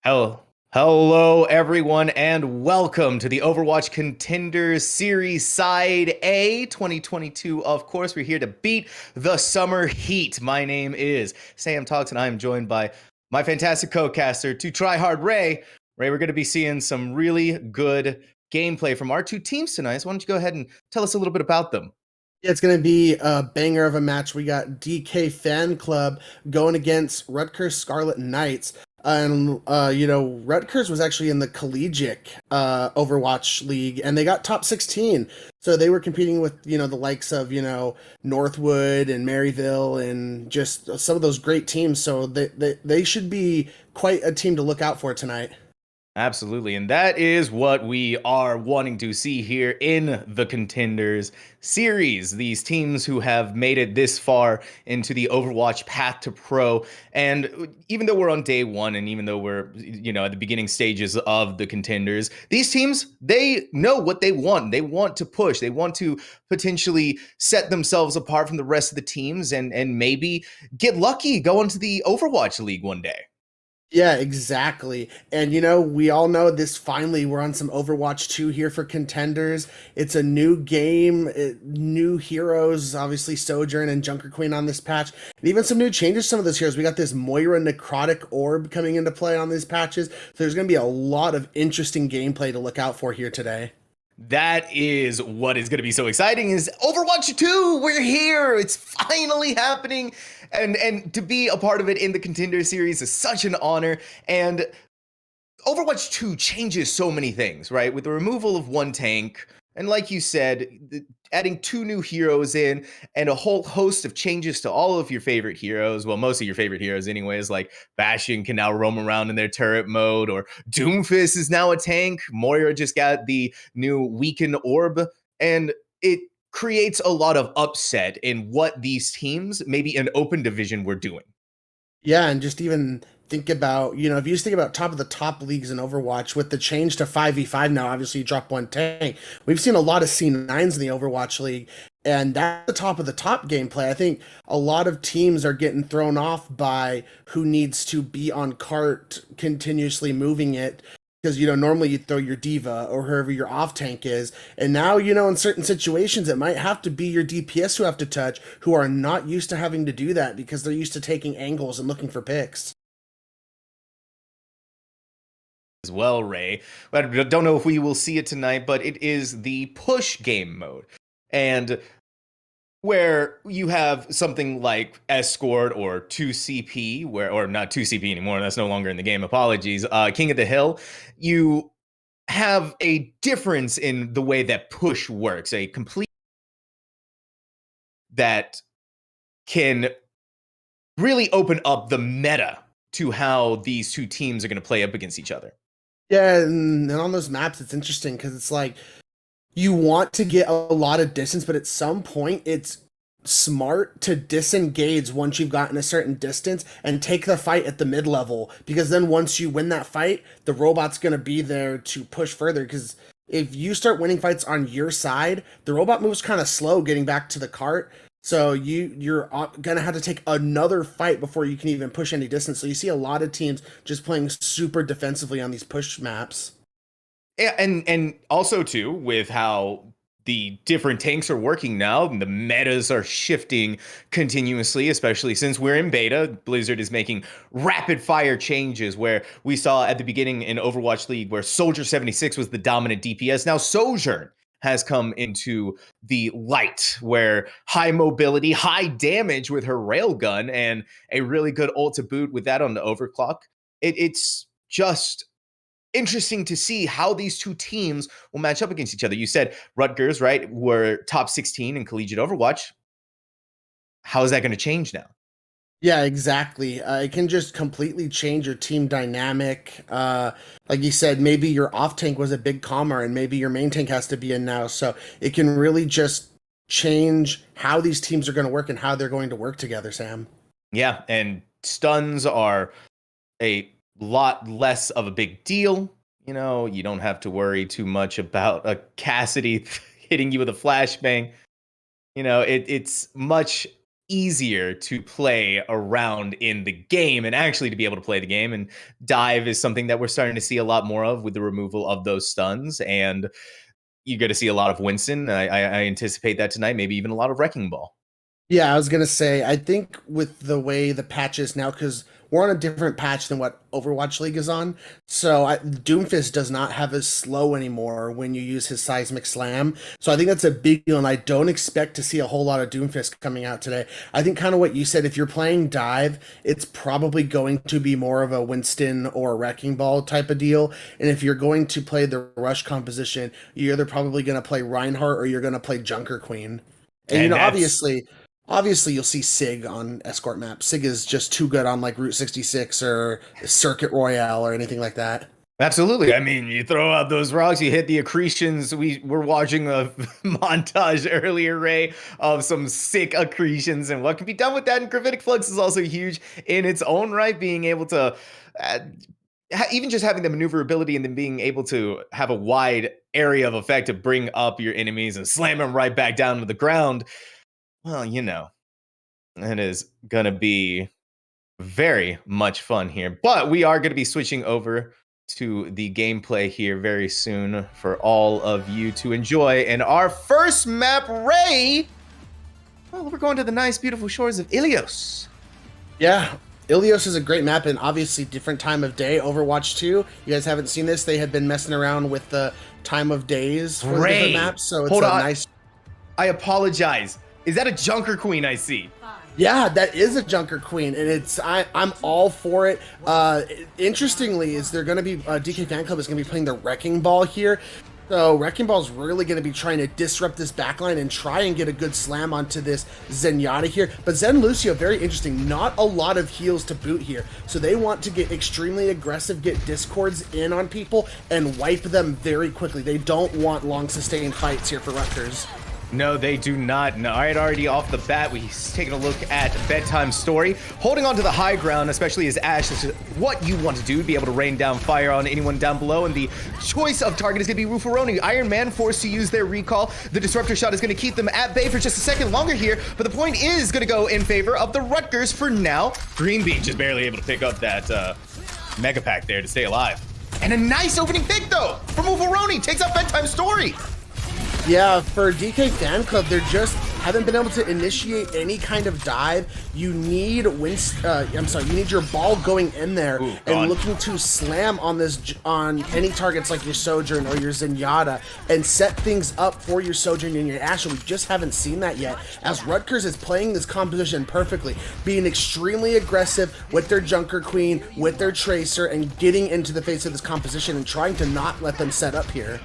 Hello, everyone, and welcome to the Overwatch Contenders Series Side A 2022. Of course, we're here to beat the summer heat. My name is Sam Talks, and I am joined by my fantastic co-caster, to try hard Ray. Ray, we're going to be seeing some really good gameplay from our two teams tonight. So why don't you go ahead and tell us a little bit about them? Yeah, it's going to be a banger of a match. We got DK Fan Club going against Rutgers Scarlet Knights. Rutgers was actually in the collegiate Overwatch League, and they got top 16. So they were competing with, the likes of, Northwood and Maryville and just some of those great teams. So they should be quite a team to look out for tonight. Absolutely. And that is what we are wanting to see here in the Contenders series. These teams who have made it this far into the Overwatch path to pro. And even though we're on day one, and even though we're, at the beginning stages of the Contenders, these teams, they know what they want. They want to push. They want to potentially set themselves apart from the rest of the teams and maybe get lucky, go into the Overwatch League one day. Yeah, exactly. And we all know this finally we're on some Overwatch 2 here for Contenders. It's a new game, new heroes, obviously Sojourn and Junker Queen on this patch, and even some new changes to some of those heroes. We got this Moira Necrotic Orb coming into play on these patches. So there's going to be a lot of interesting gameplay to look out for here today. That is what is going to be so exciting is Overwatch 2. We're here. It's finally happening. And to be a part of it in the Contender series is such an honor. And Overwatch 2 changes so many things, right? With the removal of one tank, and like you said, adding two new heroes in, and a whole host of changes to all of your favorite heroes. Well, most of your favorite heroes anyways, like Bastion can now roam around in their turret mode, or Doomfist is now a tank. Moira just got the new Weaken Orb, and it creates a lot of upset in what these teams, maybe an open division, were doing. Yeah, and just even think about, if you just think about top of the top leagues in Overwatch with the change to 5v5 now, obviously you drop one tank. We've seen a lot of C9s in the Overwatch League, and that's the top of the top gameplay. I think a lot of teams are getting thrown off by who needs to be on cart continuously moving it. Because, normally you throw your diva or whoever your off tank is. And now, in certain situations, it might have to be your DPS who have to touch, who are not used to having to do that because they're used to taking angles and looking for picks. As well, Ray. I don't know if we will see it tonight, but it is the push game mode. And where you have something like Escort or 2CP, or not 2CP anymore, that's no longer in the game, apologies, King of the Hill, you have a difference in the way that push works, a complete that can really open up the meta to how these two teams are going to play up against each other. Yeah, and on those maps, it's interesting because it's like you want to get a lot of distance, but at some point, it's smart to disengage once you've gotten a certain distance and take the fight at the mid level, because then once you win that fight, the robot's going to be there to push further. Because if you start winning fights on your side, the robot moves kind of slow getting back to the cart. So you're gonna have to take another fight before you can even push any distance. So you see a lot of teams just playing super defensively on these push maps. Yeah, and also too, with how the different tanks are working now, the metas are shifting continuously, especially since we're in beta. Blizzard is making rapid fire changes, where we saw at the beginning in Overwatch League where Soldier 76 was the dominant DPS. Now Sojourn has come into the light, where high mobility, high damage with her railgun, and a really good ult to boot with that on the overclock. It's just interesting to see how these two teams will match up against each other. You said Rutgers, right, were top 16 in collegiate Overwatch. How is that going to change now? Yeah, exactly. It can just completely change your team dynamic. Like you said, maybe your off tank was a big commer and maybe your main tank has to be in now. So it can really just change how these teams are going to work and how they're going to work together, Sam. Yeah, and stuns are a lot less of a big deal. You don't have to worry too much about a Cassidy hitting you with a flashbang. It's much easier to play around in the game and actually to be able to play the game. And dive is something that we're starting to see a lot more of with the removal of those stuns. And you get to see a lot of Winston. I anticipate that tonight, maybe even a lot of Wrecking Ball. Yeah, I was gonna say, I think with the way the patch is now, because we're on a different patch than what Overwatch League is on, so Doomfist does not have as slow anymore when you use his seismic slam. So I think that's a big deal, and I don't expect to see a whole lot of Doomfist coming out today. I think kind of what you said, if you're playing dive, it's probably going to be more of a Winston or a Wrecking Ball type of deal. And if you're going to play the rush composition, you're either probably going to play Reinhardt or you're going to play Junker Queen. And you know, obviously, you'll see Sig on escort maps. Sig is just too good on like Route 66 or Circuit Royale or anything like that. Absolutely. I mean, you throw out those rocks, you hit the accretions. We're watching a montage earlier, Ray, of some sick accretions and what can be done with that. And Gravitic Flux is also huge in its own right, being able to even just having the maneuverability and then being able to have a wide area of effect to bring up your enemies and slam them right back down to the ground. Well, you know, it is going to be very much fun here. But we are going to be switching over to the gameplay here very soon for all of you to enjoy. And our first map, Ray, well, we're going to the nice, beautiful shores of Ilios. Yeah, Ilios is a great map and obviously different time of day. Overwatch 2, you guys haven't seen this. They had been messing around with the time of days for the different maps. So it's nice. I apologize. Is that a Junker Queen I see? Yeah, that is a Junker Queen, and I'm all for it. Interestingly, is they're going to be DK Fan Club is going to be playing the Wrecking Ball here. So Wrecking Ball is really going to be trying to disrupt this backline and try and get a good slam onto this Zenyatta here. But Zen Lucio, very interesting. Not a lot of heals to boot here. So they want to get extremely aggressive, get discords in on people, and wipe them very quickly. They don't want long sustained fights here for Rutgers. No, they do not. No, all right, already off the bat, we've taken a look at Bedtime Story. Holding on to the high ground, especially as Ash, is what you want to do, be able to rain down fire on anyone down below. And the choice of target is going to be Ruffaroni. Iron Man forced to use their recall. The Disruptor Shot is going to keep them at bay for just a second longer here. But the point is going to go in favor of the Rutgers for now. Green Bean just barely able to pick up that Mega Pack there to stay alive. And a nice opening pick, though, from Ruffaroni. Takes out Bedtime Story. Yeah, for DK Fan Club, they're just haven't been able to initiate any kind of dive. You need you need your ball going in there and looking to slam on any targets like your Sojourn or your Zenyatta and set things up for your Sojourn and your Ashe. We just haven't seen that yet, as Rutgers is playing this composition perfectly, being extremely aggressive with their Junker Queen, with their Tracer, and getting into the face of this composition and trying to not let them set up here.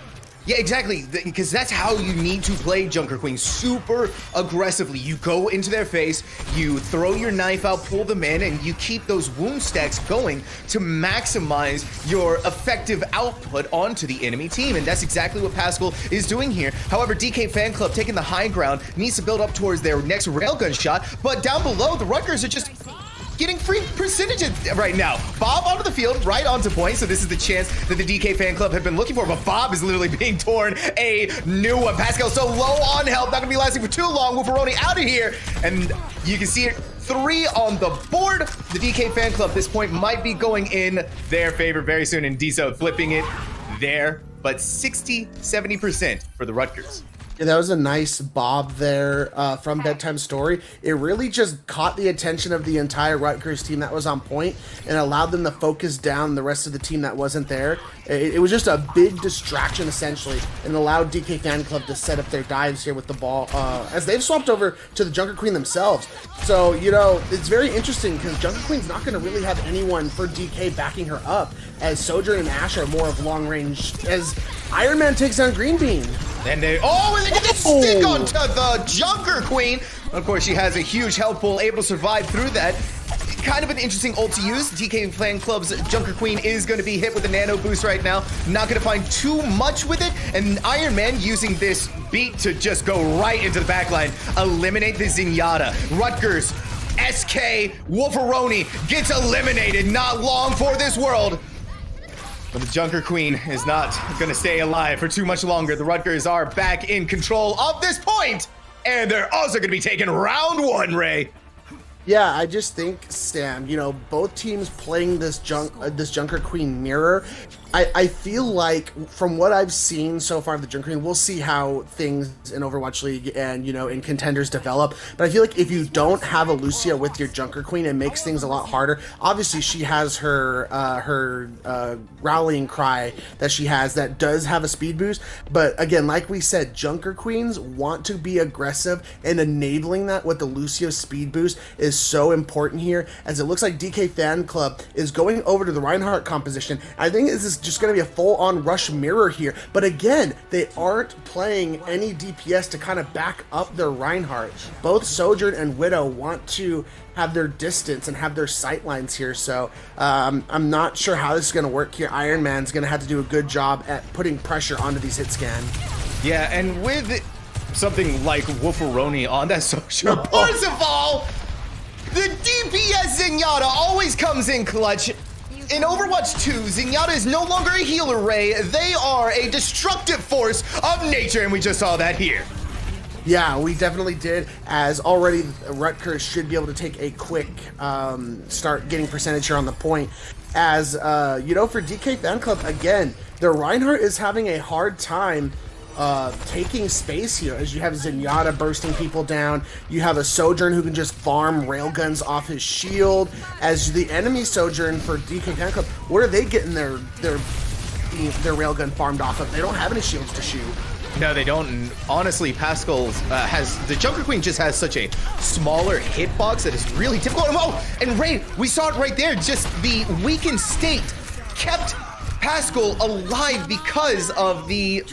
Yeah, exactly, because that's how you need to play Junker Queen, super aggressively. You go into their face, you throw your knife out, pull them in, and you keep those wound stacks going to maximize your effective output onto the enemy team, and that's exactly what Pascal is doing here. However, DK Fan Club taking the high ground, needs to build up towards their next railgun shot, but down below, the Rutgers are just getting free percentages right now. Bob onto the field, right onto point. So this is the chance that the DK Fan Club have been looking for. But Bob is literally being torn a new one. Pascal's so low on health, not gonna be lasting for too long. Wolveroni out of here. And you can see it, 3 on the board. The DK Fan Club at this point might be going in their favor very soon. And Deso flipping it there. But 60-70% for the Rutgers. Yeah, that was a nice bob there from Bedtime Story. It really just caught the attention of the entire Rutgers team that was on point and allowed them to focus down the rest of the team that wasn't there. It was just a big distraction, essentially, and allowed DK Fan Club to set up their dives here with the ball as they've swapped over to the Junker Queen themselves. So, you know, it's very interesting because Junker Queen's not going to really have anyone for DK backing her up, as Sojourn and Ashe are more of long range, as Iron Man takes on Green Bean. And they get the stick onto the Junker Queen. Of course, she has a huge health pool, able to survive through that. Kind of an interesting ult to use. DK Fan Club's Junker Queen is going to be hit with a nano boost right now. Not going to find too much with it. And Iron Man using this beat to just go right into the backline. Eliminate the Zenyatta. Rutgers, SK, Wolveroni gets eliminated. Not long for this world. But the Junker Queen is not going to stay alive for too much longer. The Rutgers are back in control of this point. And they're also going to be taking round one, Ray. Yeah, I just think, Sam, both teams playing this Junker Queen mirror. I feel like from what I've seen so far of the Junker Queen, we'll see how things in Overwatch League and in Contenders develop. But I feel like if you don't have a Lucio with your Junker Queen, it makes things a lot harder. Obviously, she has her rallying cry that she has that does have a speed boost. But again, like we said, Junker Queens want to be aggressive, and enabling that with the Lucio speed boost is so important here. As it looks like DK Fan Club is going over to the Reinhardt composition. I think this is just going to be a full-on rush mirror here. But again, they aren't playing any DPS to kind of back up their Reinhardt. Both Sojourn and Widow want to have their distance and have their sight lines here. So I'm not sure how this is going to work here. Iron Man's going to have to do a good job at putting pressure onto these hit scan. Yeah, and with something like Wolferoni on that social, first of all, the DPS Zenyatta always comes in clutch. In Overwatch 2, Zenyatta is no longer a healer, Ray. They are a destructive force of nature, and we just saw that here. Yeah, we definitely did, as already Rutgers should be able to take a quick start getting percentage here on the point. As, for DK Fan Club, again, the Reinhardt is having a hard time taking space here, as you have Zenyatta bursting people down. You have a Sojourn who can just farm railguns off his shield. As the enemy Sojourn for DK Fan Club, where are they getting their railgun farmed off of? They don't have any shields to shoot. No, they don't. And honestly, Pascal has the Junker Queen just has such a smaller hitbox that is really difficult. And Ray, we saw it right there. Just the weakened state kept Pascal alive because of the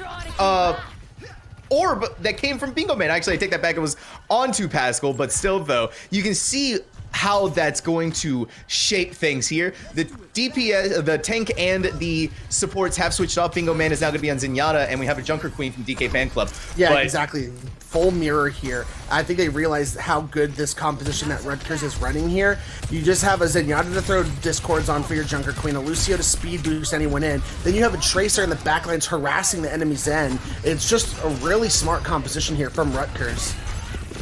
orb that came from Bingo Man. Actually, I take that back. It was onto Pascal, but still, though, you can see how that's going to shape things here. The DPS, the tank, and the supports have switched off. Bingo Man is now going to be on Zenyatta, and we have a Junker Queen from DK Fan Club. Yeah, exactly. Full mirror here. I think they realized how good this composition that Rutgers is running here. You just have a Zenyatta to throw discords on for your Junker Queen, a Lucio to speed boost anyone in. Then you have a Tracer in the backlines harassing the enemy Zen. It's just a really smart composition here from Rutgers.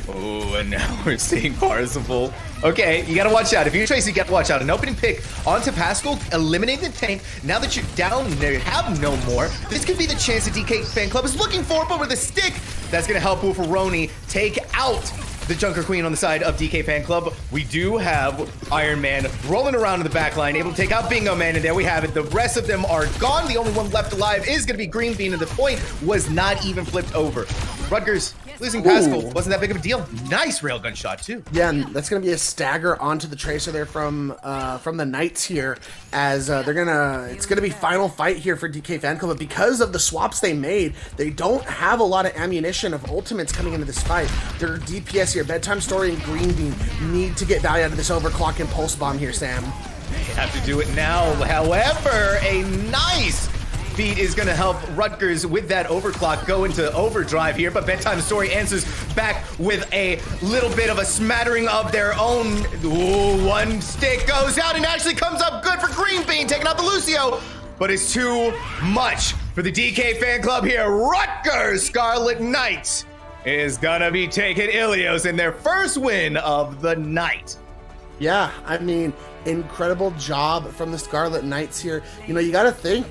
Oh, and now we're seeing Parzival. Okay, you gotta watch out. If you're Tracer, you gotta watch out. An opening pick onto Pascal, eliminating the tank. Now that you're down, they have no more. This could be the chance that DK Fan Club is looking for, but with a stick, that's gonna help Wolferoni take out the Junker Queen on the side of DK Fan Club. We do have Iron Man rolling around in the back line, able to take out Bingo Man, and there we have it. The rest of them are gone. The only one left alive is gonna be Green Bean, and the point was not even flipped over. Rutgers losing Pascal wasn't that big of a deal. Nice railgun shot too. Yeah, and that's gonna be a stagger onto the Tracer there from the Knights here, as it's gonna be final fight here for DK Fan Club. But because of the swaps they made, they don't have a lot of ammunition of ultimates coming into this fight. Their DPS here, Bedtime Story and Green Bean, need to get value out of this overclock and pulse bomb here, Sam. They have to do it now. However, a nice beat is going to help Rutgers with that overclock go into overdrive here, but Bedtime Story answers back with a little bit of a smattering of their own. Ooh, one stick goes out and actually comes up good for Green Bean, taking out the Lucio, but it's too much for the DK Fan Club here. Rutgers Scarlet Knights is gonna be taking Ilios in their first win of the night. Yeah, I mean, incredible job from the Scarlet Knights here. You got to think,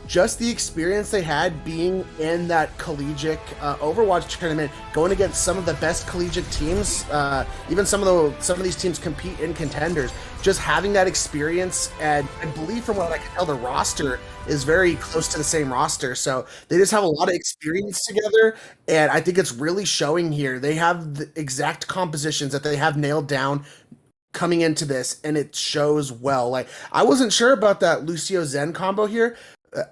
just the experience they had being in that collegiate Overwatch tournament, going against some of the best collegiate teams, even some of these teams compete in Contenders. Just having that experience, and I believe from what I can tell, the roster is very close to the same roster. So they just have a lot of experience together, and I think it's really showing here. They have the exact compositions that they have nailed down coming into this, and it shows well. Like, I wasn't sure about that Lucio Zen combo here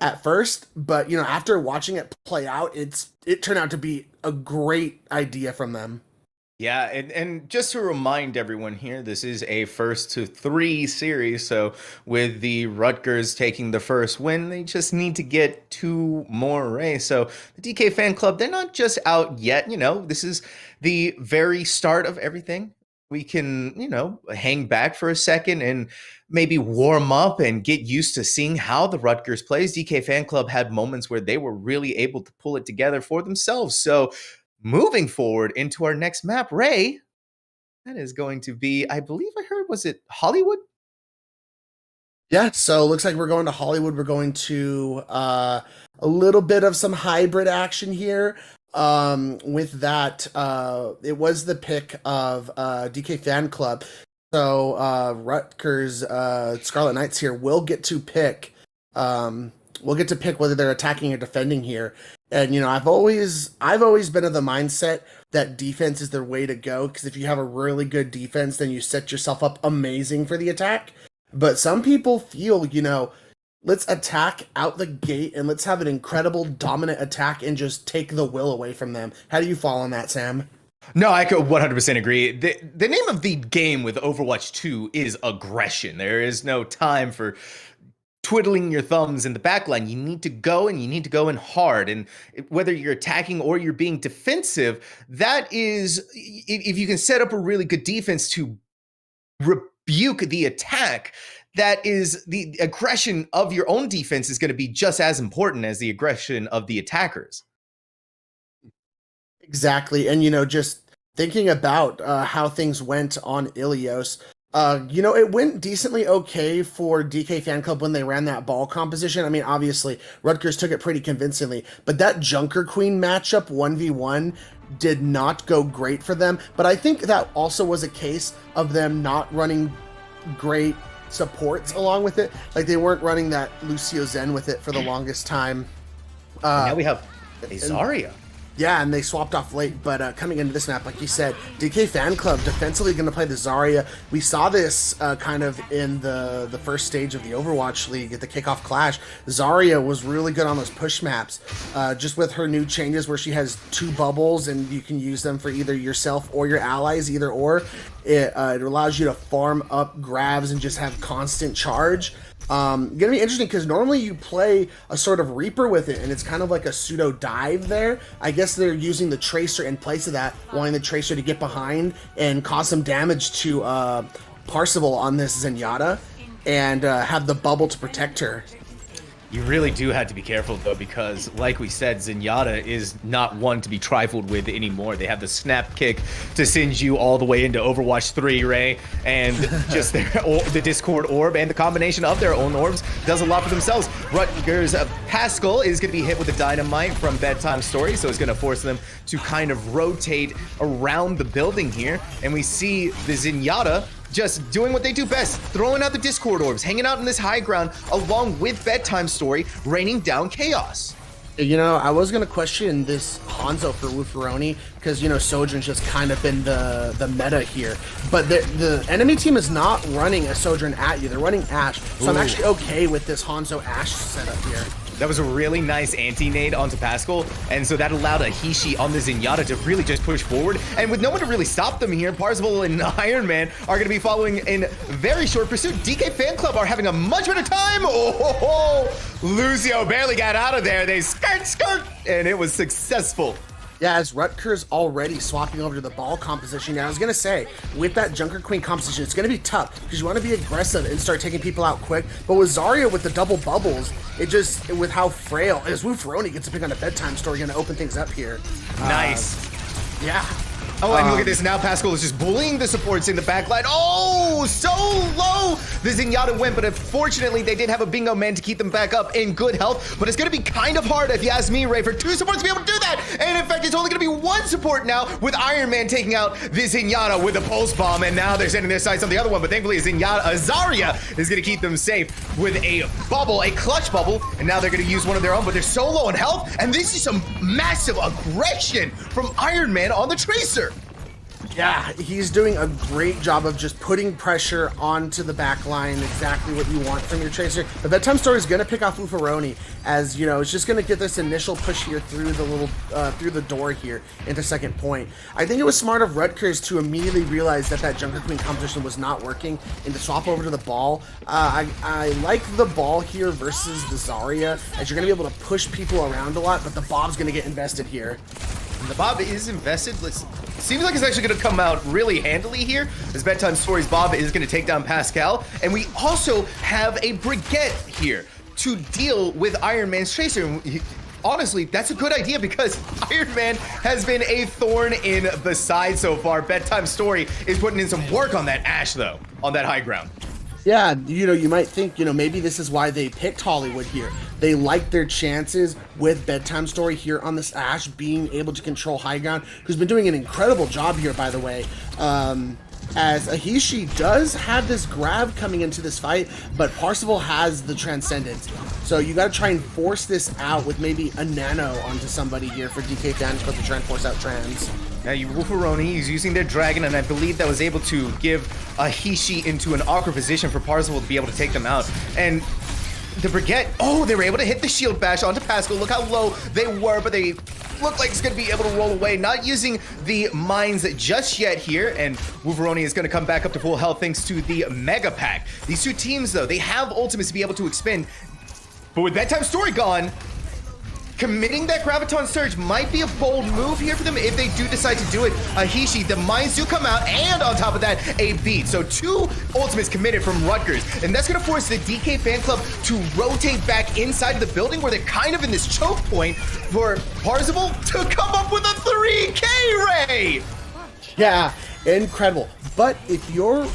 at first, but after watching it play out, it turned out to be a great idea from them. Yeah, and just to remind everyone here, this is a first to 3 series, so with the Rutgers taking the first win, they just need to get 2 more, right? So the DK Fan Club, they're not just out yet, this is the very start of everything. We can, hang back for a second and maybe warm up and get used to seeing how the Rutgers plays. DK Fan Club had moments where they were really able to pull it together for themselves. So moving forward into our next map, Ray, that is going to be, I believe I heard, was it Hollywood? Yeah, so looks like we're going to Hollywood. We're going to a little bit of some hybrid action here. With that, it was the pick of DK Fan Club. So Rutgers Scarlet Knights here will get to pick. We'll get to pick whether they're attacking or defending here. And I've always been of the mindset that defense is the way to go, because if you have a really good defense, then you set yourself up amazing for the attack. But some people feel, let's attack out the gate and let's have an incredible dominant attack and just take the will away from them. How do you fall on that, Sam? No, I could 100% agree. The name of the game with Overwatch 2 is aggression. There is no time for twiddling your thumbs in the backline. You need to go, and you need to go in hard. And whether you're attacking or you're being defensive, that is, if you can set up a really good defense to rebuke the attack, that is, the aggression of your own defense is going to be just as important as the aggression of the attackers. Exactly. And, just thinking about how things went on Ilios, it went decently okay for DK Fan Club when they ran that ball composition. I mean, obviously, Rutgers took it pretty convincingly, but that Junker Queen matchup 1v1 did not go great for them. But I think that also was a case of them not running great supports along with it. Like, they weren't running that Lucio Zen with it for the longest time. Now we have a Zarya. Yeah, and they swapped off late, but coming into this map, like you said, DK Fan Club defensively going to play the Zarya. We saw this kind of in the first stage of the Overwatch League at the kickoff clash. Zarya was really good on those push maps, just with her new changes where she has 2 bubbles and you can use them for either yourself or your allies, either or. It allows you to farm up grabs and just have constant charge. Gonna be interesting because normally you play a sort of Reaper with it and it's kind of like a pseudo dive there. I guess they're using the Tracer in place of that, wanting the Tracer to get behind and cause some damage to Parsival on this Zenyatta and have the bubble to protect her. You really do have to be careful, though, because, like we said, Zenyatta is not one to be trifled with anymore. They have the snap kick to send you all the way into Overwatch 3, Ray, and just the Discord orb and the combination of their own orbs does a lot for themselves. Rutgers Pascal is going to be hit with the dynamite from Bedtime Story, so it's going to force them to kind of rotate around the building here, and we see the Zenyatta just doing what they do best, throwing out the Discord orbs, hanging out in this high ground, along with Bedtime Story, raining down chaos. I was going to question this Hanzo for Woofaroni, because, Sojourn's just kind of been the meta here. But the enemy team is not running a Sojourn at you. They're running Ashe. So I'm actually okay with this Hanzo Ashe setup here. That was a really nice anti-nade onto Pascal, and so that allowed a Hishi on the Zenyatta to really just push forward. And with no one to really stop them here, Parzival and Iron Man are going to be following in very short pursuit. DK Fan Club are having a much better time. Oh, Lucio barely got out of there. They skirt, and it was successful. Yeah, as Rutgers already swapping over to the ball composition. Now, I was going to say, with that Junker Queen composition, it's going to be tough because you want to be aggressive and start taking people out quick. But with Zarya with the double bubbles, with how frail, as Woofaroni gets to pick on a Bedtime Story, going to open things up here. Nice. Yeah. Oh, and look at this. Now Pascal is just bullying the supports in the backline. Oh, so low. The Zenyatta went, but unfortunately, they did have a bingo man to keep them back up in good health. But it's going to be kind of hard, if you ask me, Ray, for 2 supports to be able to do that. And in fact, it's only going to be 1 support now, with Iron Man taking out the Zenyatta with a pulse bomb. And now they're sending their sights on the other one. But thankfully, Zarya is going to keep them safe with a bubble, a clutch bubble. And now they're going to use one of their own, but they're so low in health. And this is some massive aggression from Iron Man on the Tracer. Yeah, he's doing a great job of just putting pressure onto the back line, exactly what you want from your Tracer. But Bedtime Story is going to pick off Woofaroni, as, it's just going to get this initial push here through the door here into second point. I think it was smart of Rutgers to immediately realize that Junker Queen composition was not working and to swap over to the ball. I like the ball here versus the Zarya, as you're going to be able to push people around a lot, but the Bob's going to get invested here. And the Bob is invested. Seems like it's actually going to come out really handily here, as Bedtime Stories Bob is going to take down Pascal. And we also have a Brigitte here to deal with Iron Man's Tracer. honestly, that's a good idea because Iron Man has been a thorn in the side so far. Bedtime Story is putting in some work on that Ashe, though, on that high ground. Yeah, you might think, maybe this is why they picked Hollywood here. They like their chances with Bedtime Story here on this Ashe, being able to control high ground, who's been doing an incredible job here, by the way. As Ahishi does have this grab coming into this fight, but Parzival has the Transcendence. So you got to try and force this out with maybe a nano onto somebody here for DK Fans to try and force out Trans. Now, Wolferoni is using their dragon, and I believe that was able to give Ahishi into an awkward position for Parzival to be able to take them out. And the Brigade, they were able to hit the shield bash onto Pascal. Look how low they were, but they look like it's going to be able to roll away. Not using the mines just yet here, and Wolferoni is going to come back up to full health thanks to the Mega Pack. These two teams, though, they have ultimates to be able to expend, but with Bedtime Story gone, committing that Graviton Surge might be a bold move here for them if they do decide to do it. Ahishi, the mines do come out, and on top of that, a beat. So 2 ultimates committed from Rutgers, and that's gonna force the DK fan club to rotate back inside of the building where they're kind of in this choke point for Parzival to come up with a 3K Ray! Yeah, incredible. But if you're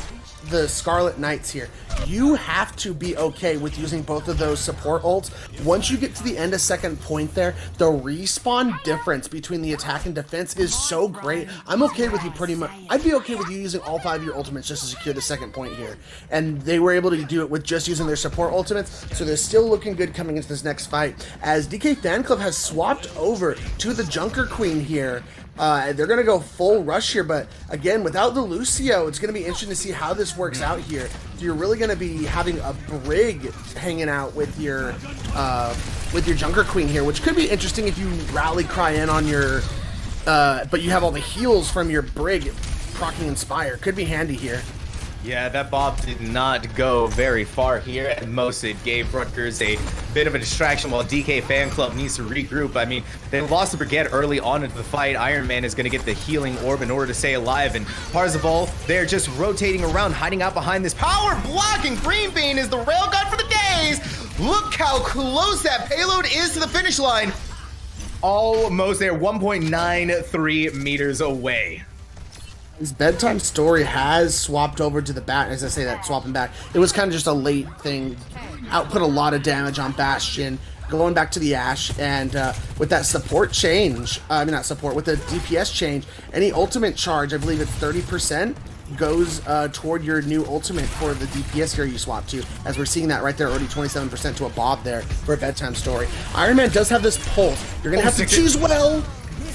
the Scarlet Knights here, you have to be okay with using both of those support ults. Once you get to the end of second point there, the respawn difference between the attack and defense is so great. I'm okay with you pretty much. I'd be okay with you using all 5 of your ultimates just to secure the second point here. And they were able to do it with just using their support ultimates, so they're still looking good coming into this next fight. As DK Fan Club has swapped over to the Junker Queen here. They're going to go full rush here, but again, without the Lucio, it's going to be interesting to see how this works out here. So you're really going to be having a Brig hanging out with your Junker Queen here, which could be interesting if you rally cry in on your, but you have all the heals from your Brig proccing Inspire. Could be handy here. Yeah, that Bob did not go very far here. At most, it gave Rutgers a bit of a distraction while DK Fan Club needs to regroup. I mean, they lost the Brigade early on into the fight. Iron Man is going to get the healing orb in order to stay alive. And Parzival, they're just rotating around, hiding out behind this power block. And Green Bean is the railgun for the days. Look how close that payload is to the finish line. Almost there, 1.93 meters away. His Bedtime Story has swapped over to the bat. As I say that, swapping back, it was kind of just a late thing. Output a lot of damage on Bastion, going back to the Ashe, and with that support change, not support, with the DPS change, any ultimate charge, I believe it's 30%, goes toward your new ultimate for the DPS here you swap to, as we're seeing that right there, already 27% to a Bob there for a Bedtime Story. Iron Man does have this pulse. You're going to have to choose well.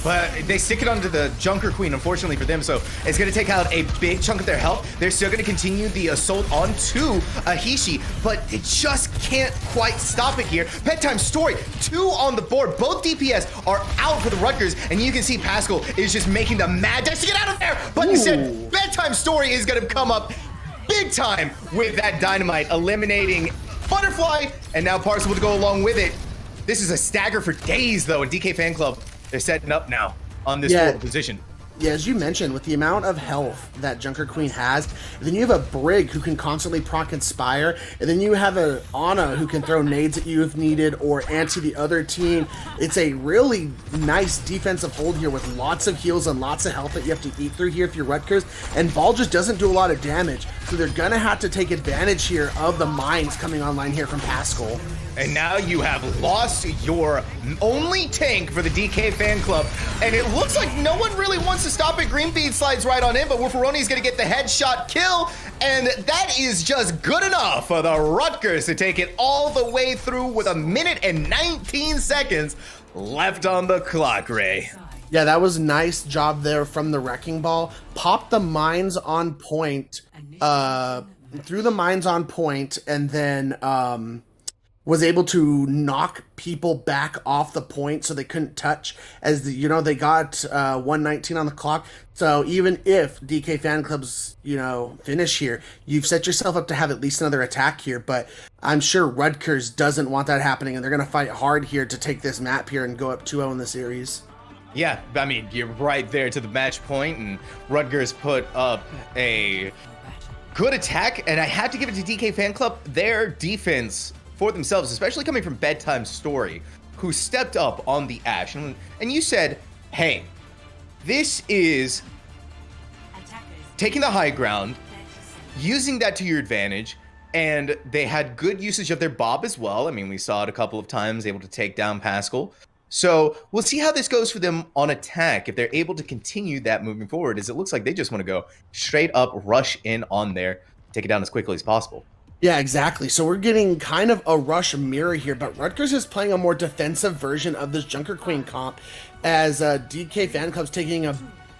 But they stick it onto the Junker Queen, unfortunately for them, so it's going to take out a big chunk of their health. They're still going to continue the assault onto Ahishi, but it just can't quite stop it here. Bedtime Story, 2 on the board. Both DPS are out for the Rutgers, and you can see Pascal is just making the mad dash to get out of there. But instead, Bedtime Story is going to come up big time with that dynamite, eliminating Butterfly, and now Parzival to go along with it. This is a stagger for days, though, in DK Fan Club. They're setting up now on this position. Yeah, as you mentioned, with the amount of health that Junker Queen has, then you have a Brig who can constantly proc Inspire, and then you have a Ana who can throw nades at you if needed, or anti the other team. It's a really nice defensive hold here with lots of heals and lots of health that you have to eat through here if you're Rutgers, and Ball just doesn't do a lot of damage, so they're gonna have to take advantage here of the mines coming online here from Pascal. And now you have lost your only tank for the DK Fan Club, and it looks like no one really wants to stop it. Greenbean slides right on in, but Wolferoni is going to get the headshot kill, and that is just good enough for the Rutgers to take it all the way through with 1 minute and 19 seconds left on the clock, Ray. Yeah, that was nice job there from the Wrecking Ball. Popped the mines on point, threw the mines on point, and then was able to knock people back off the point so they couldn't touch, as they got 119 on the clock. So even if DK Fan Club's finish here, you've set yourself up to have at least another attack here, but I'm sure Rutgers doesn't want that happening, and they're going to fight hard here to take this map here and go up 2-0 in the series. Yeah, I mean, you're right there to the match point, and Rutgers put up a good attack, and I have to give it to DK Fan Club. Their defense for themselves, especially coming from Bedtime Story, who stepped up on the Ashe, and you said, hey, this is taking the high ground, using that to your advantage, and they had good usage of their Bob as well. I mean, we saw it a couple of times, able to take down Pascal. So we'll see how this goes for them on attack, if they're able to continue that moving forward, as it looks like they just want to go straight up, rush in on there, take it down as quickly as possible. Yeah, exactly. So we're getting kind of a rush mirror here, but Rutgers is playing a more defensive version of this Junker Queen comp, as DK Fan Club's taking a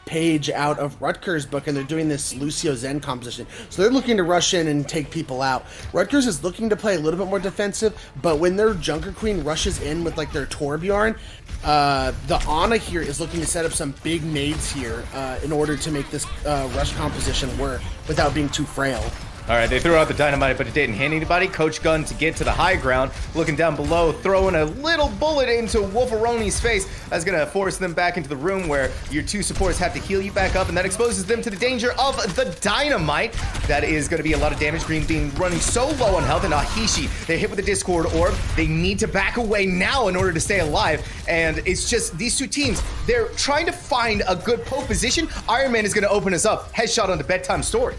page out of Rutgers' book, and they're doing this Lucio Zen composition. So they're looking to rush in and take people out. Rutgers is looking to play a little bit more defensive, but when their Junker Queen rushes in with like their Torbjorn, the Ana here is looking to set up some big nades here in order to make this rush composition work without being too frail. All right, they threw out the dynamite, but it didn't hit anybody. Coach Gunn to get to the high ground, looking down below, throwing a little bullet into Wolferoni's face. That's going to force them back into the room where your two supports have to heal you back up, and that exposes them to the danger of the dynamite. That is going to be a lot of damage. Green being running so low on health, and Ahishi, they're hit with the Discord Orb. They need to back away now in order to stay alive, and it's just these two teams, they're trying to find a good poke position. Iron Man is going to open us up. Headshot on the Bedtime Story.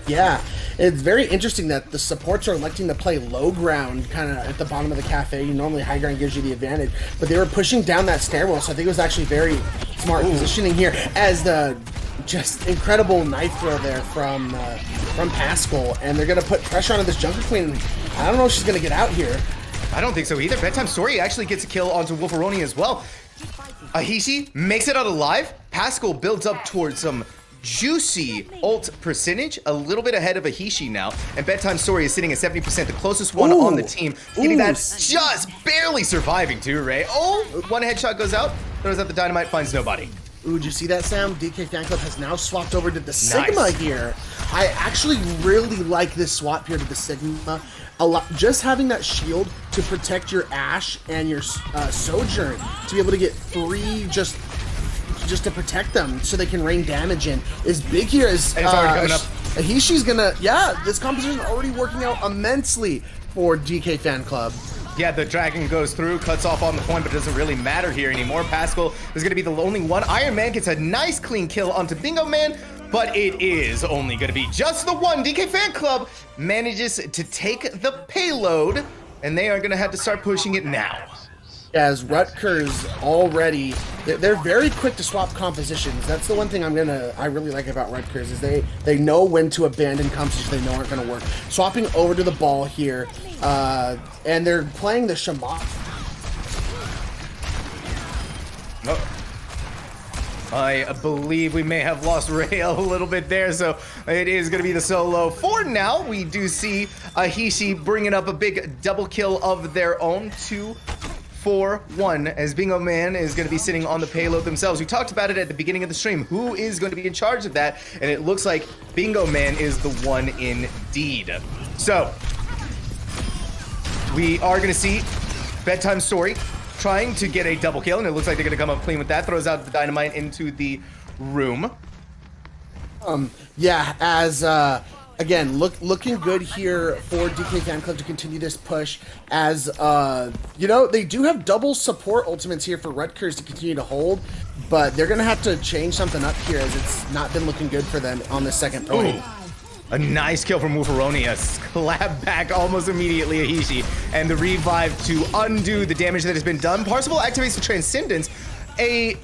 Yeah, it's very interesting that the supports are electing to play low ground kind of at the bottom of the cafe. Normally high ground gives you the advantage, but they were pushing down that stairwell, so I think it was actually very smart positioning here, as the just incredible knife throw there from Pascal, and they're going to put pressure on this Junker Queen. I don't know if she's going to get out here. I don't think so either. Bedtime Story actually gets a kill onto Wolferoni as well. Ahishi makes it out alive. Pascal builds up towards some juicy ult percentage, a little bit ahead of Ahishi now, and Bedtime Story is sitting at 70%, the closest one on the team, getting that just barely surviving too, Ray. Oh, one headshot goes out, throws out the dynamite, finds nobody. Ooh, did you see that, Sam? DK Fan Club has now swapped over to the Sigma here. I actually really like this swap here to the Sigma. A lot, just having that shield to protect your Ashe and your Sojourn, to be able to get free just to protect them so they can rain damage in, is big here. As it's already coming up. Ahishi's gonna, yeah, this composition is already working out immensely for DK Fan Club. Yeah, the dragon goes through, cuts off on the point, but it doesn't really matter here anymore. Pascal is going to be the only one. Iron Man gets a nice clean kill onto Bingo Man, but it is only going to be just the one. DK Fan Club manages to take the payload, and they are going to have to start pushing it now. As Rutgers already, they're very quick to swap compositions. That's the one thing I really like about Rutgers, is they know when to abandon compositions they know aren't going to work. Swapping over to the ball here, and they're playing the Shaman. Oh. I believe we may have lost Ray a little bit there, so it is going to be the solo. For now, we do see Ahishi bringing up a big double kill of their own, 2-4-1, as Bingo Man is going to be sitting on the payload themselves. We talked about it at the beginning of the stream. Who is going to be in charge of that? And it looks like Bingo Man is the one indeed. So, we are going to see Bedtime Story trying to get a double kill, and it looks like they're going to come up clean with that. Throws out the dynamite into the room. Yeah, as again, looking good here for DK Fan Club to continue this push, as you know, they do have double support ultimates here for Rutgers to continue to hold, but they're gonna have to change something up here, as it's not been looking good for them on the second point. Ooh. A nice kill from Wolferoni, a slap back almost immediately, Ahishi, and the revive to undo the damage that has been done. Parzival activates the Transcendence, a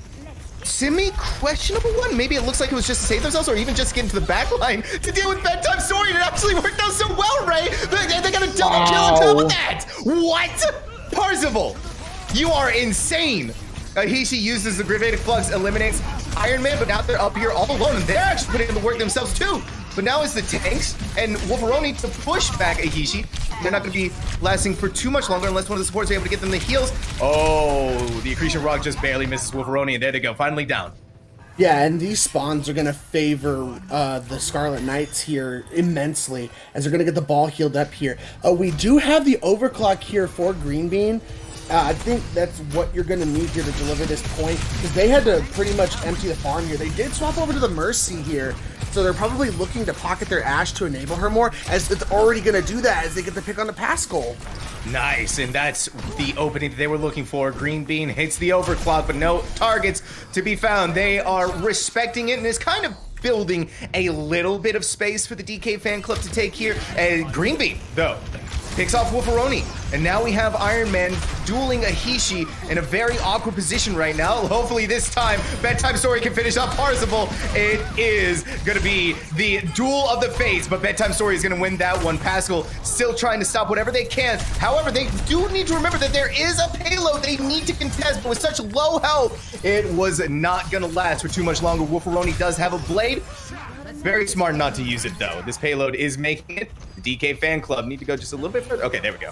semi-questionable one. Maybe it looks like it was just to save themselves, or even just get into the back line to deal with Bedtime Story. It actually worked out so well, Ray. They got a double kill on top of that. What? Parzival, you are insane. Ahishi uses the Gravitic Flux, eliminates Iron Man, but now they're up here all alone, and they're actually putting in the work themselves too. But now it's the tanks and Wolferoni to push back Ahishi. They're not going to be lasting for too much longer unless one of the supports are able to get them the heals. Oh, the Accretion Rock just barely misses Wolferoni, and there they go, finally down. Yeah, and these spawns are going to favor the Scarlet Knights here immensely, as they're going to get the ball healed up here. We do have the overclock here for Green Bean. I think that's what you're going to need here to deliver this point, because they had to pretty much empty the farm here. They did swap over to the Mercy here, So they're probably looking to pocket their Ashe to enable her more, as it's already going to do that as they get the pick on the Pascal. Nice, and that's the opening that they were looking for. Green Bean hits the overclock, but no targets to be found. They are respecting it, and it's kind of building a little bit of space for the DK fan club to take here. And Green Bean, though, picks off Wolferoni, and now we have Iron Man dueling Ahishi in a very awkward position right now. Hopefully this time, Bedtime Story can finish up Parzival. It is going to be the duel of the fates, but Bedtime Story is going to win that one. Pascal still trying to stop whatever they can. However, they do need to remember that there is a payload they need to contest, but with such low health, it was not going to last for too much longer. Wolferoni does have a blade. Very smart not to use it, though. This payload is making it. The DK fan club need to go just a little bit further. Okay, there we go.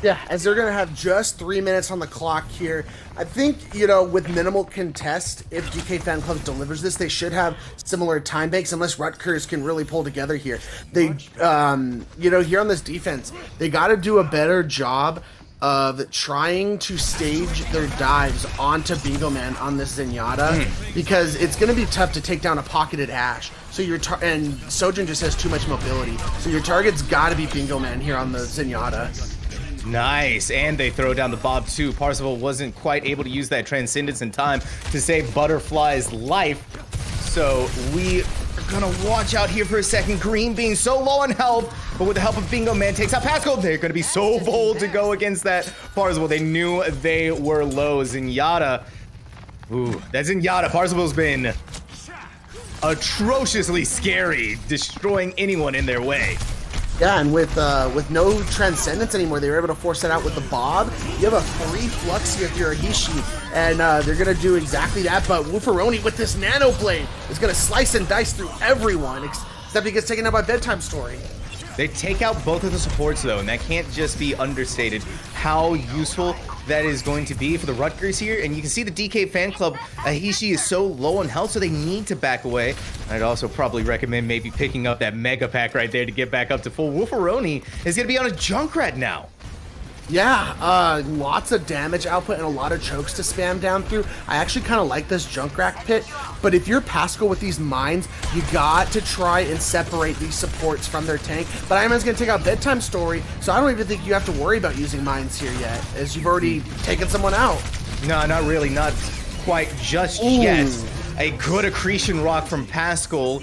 Yeah, as they're going to have just 3 minutes on the clock here. I think, you know, with minimal contest, if DK Fan Club delivers this, they should have similar time banks, unless Rutgers can really pull together here. They, you know, here on this defense, they got to do a better job of trying to stage their dives onto Bingo Man on this Zenyatta, because it's going to be tough to take down a pocketed Ashe. So and Sojourn just has too much mobility. So your target's got to be Bingo Man here on the Zenyatta. Nice, and they throw down the Bob too. Parzival wasn't quite able to use that Transcendence in time to save Butterfly's life. So we are gonna watch out here for a second. Green being so low on health, but with the help of Bingo Man takes out Pascal. They're gonna be so bold to go against that Parzival. They knew they were low. Zenyatta. Ooh, that Zenyatta. Parzival's been atrociously scary, destroying anyone in their way. Yeah, and with no Transcendence anymore, they were able to force that out with the Bob. You have a free Flux here if you're a Hishi, and they're going to do exactly that, but Wolferoni with this Nano Blade is going to slice and dice through everyone, except he gets taken out by Bedtime Story. They take out both of the supports, though, and that can't just be understated how useful that is going to be for the Rutgers here. And you can see the DK fan club, Ahishi is so low on health, so they need to back away. I'd also probably recommend maybe picking up that Mega Pack right there to get back up to full. Wolferoni is going to be on a Junkrat now. Yeah, lots of damage output and a lot of chokes to spam down through. I actually kind of like this Junkrat pit, but if you're Pascal with these mines, you got to try and separate these supports from their tank. But Iron Man's going to take out Bedtime Story, so I don't even think you have to worry about using mines here yet, as you've already taken someone out. No, not really, not quite just yet. A good accretion rock from Pascal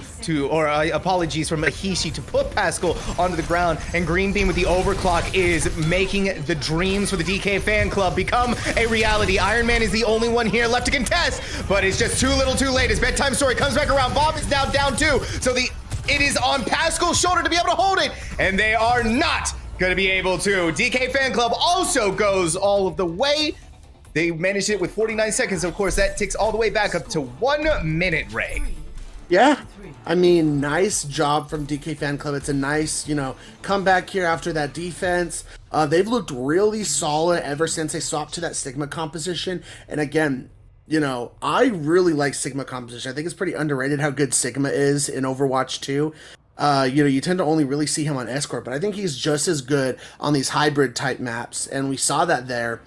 apologies, from Ahishi to put Pascal onto the ground, and Green Beam with the overclock is making the dreams for the DK fan club become a reality. Iron Man is the only one here left to contest, but it's just too little too late as Bedtime Story comes back around. Bob is now down too, so it is on Pascal's shoulder to be able to hold it, and they are not going to be able to. DK fan club also goes all of the way. They managed it with 49 seconds. Of course, that ticks all the way back up to 1 minute, Ray. Yeah, I mean, nice job from DK Fan Club. It's a nice, comeback here after that defense. They've looked really solid ever since they swapped to that Sigma composition. And again, I really like Sigma composition. I think it's pretty underrated how good Sigma is in Overwatch 2. You tend to only really see him on Escort, but I think he's just as good on these hybrid type maps, and we saw that there.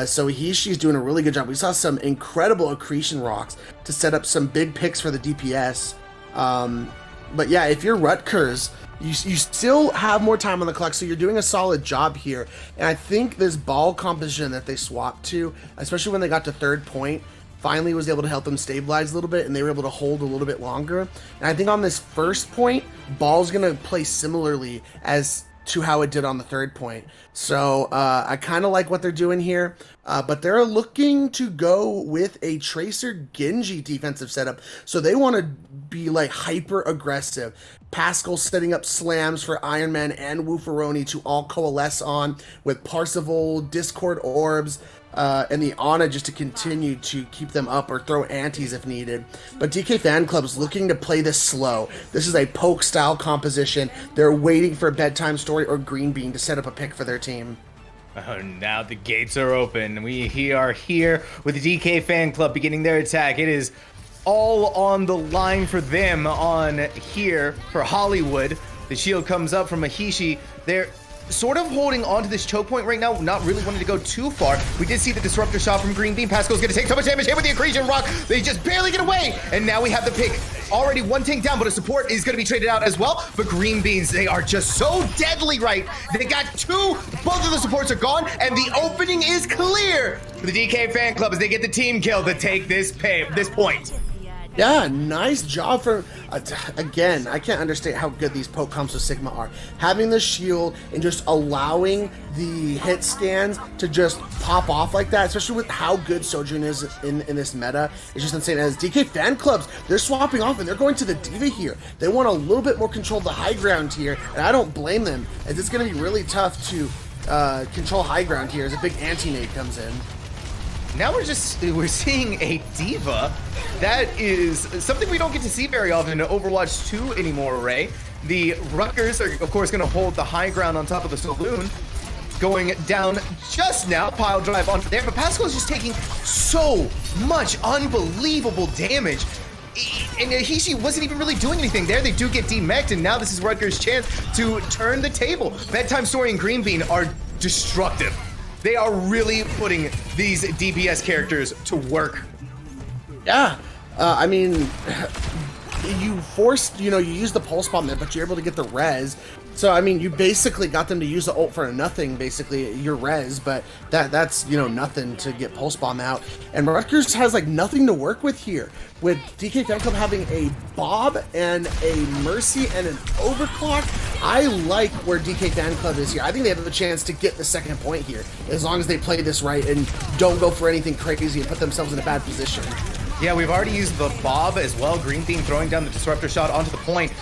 So she's doing a really good job. We saw some incredible accretion rocks to set up some big picks for the DPS. But yeah, if you're Rutgers, you still have more time on the clock, so you're doing a solid job here. And I think this ball composition that they swapped to, especially when they got to third point, finally was able to help them stabilize a little bit, and they were able to hold a little bit longer. And I think on this first point, ball's gonna play similarly as to how it did on the third point. So I kind of like what they're doing here, but they're looking to go with a Tracer Genji defensive setup. So they want to be like hyper aggressive. Pascal setting up slams for Iron Man and Wolferoni to all coalesce on, with Parzival, Discord Orbs, and the Ana just to continue to keep them up or throw antis if needed. But DK Fan Club's looking to play this slow. This is a poke style composition. They're waiting for Bedtime Story or Green Bean to set up a pick for their team. Oh, now the gates are open. We are here with the DK Fan Club beginning their attack. It is all on the line for them on here for Hollywood. The shield comes up from Ahishi. They're sort of holding on to this choke point right now, not really wanting to go too far. We did see the disruptor shot from Green Bean. Pascal's gonna take so much damage here with the accretion rock. They just barely get away, and now we have the pick. Already one tank down, but a support is gonna be traded out as well. But Green Beans, they are just so deadly, right? They got two, both of the supports are gone, and the opening is clear for the DK fan club as they get the team kill to take this point. Yeah, nice job for, again, I can't understand how good these poke comps with Sigma are. Having the shield and just allowing the hit scans to just pop off like that, especially with how good Sojourn is in this meta, it's just insane. As DK fan clubs, they're swapping off and they're going to the Diva here. They want a little bit more control of the high ground here, and I don't blame them, as it's going to be really tough to control high ground here as a big anti-nade comes in. Now we're seeing a Diva. That is something we don't get to see very often in Overwatch 2 anymore, Ray. The Rutgers are, of course, going to hold the high ground on top of the Saloon. Going down just now, pile drive onto there, but Pascal is just taking so much unbelievable damage. And Hishi wasn't even really doing anything there. They do get demeched, and now this is Rutgers' chance to turn the table. Bedtime Story and Green Bean are destructive. They are really putting these DPS characters to work. Yeah, I mean, you forced, you use the pulse bomb there, but you're able to get the res. So, I mean, you basically got them to use the ult for nothing, basically, your res, but that's, nothing to get pulse bomb out. And Rutgers has, nothing to work with here. With DK Fan Club having a Bob and a Mercy and an Overclock, I like where DK Fan Club is here. I think they have a chance to get the second point here, as long as they play this right and don't go for anything crazy and put themselves in a bad position. Yeah, we've already used the Bob as well. Green Bean throwing down the disruptor shot onto the point.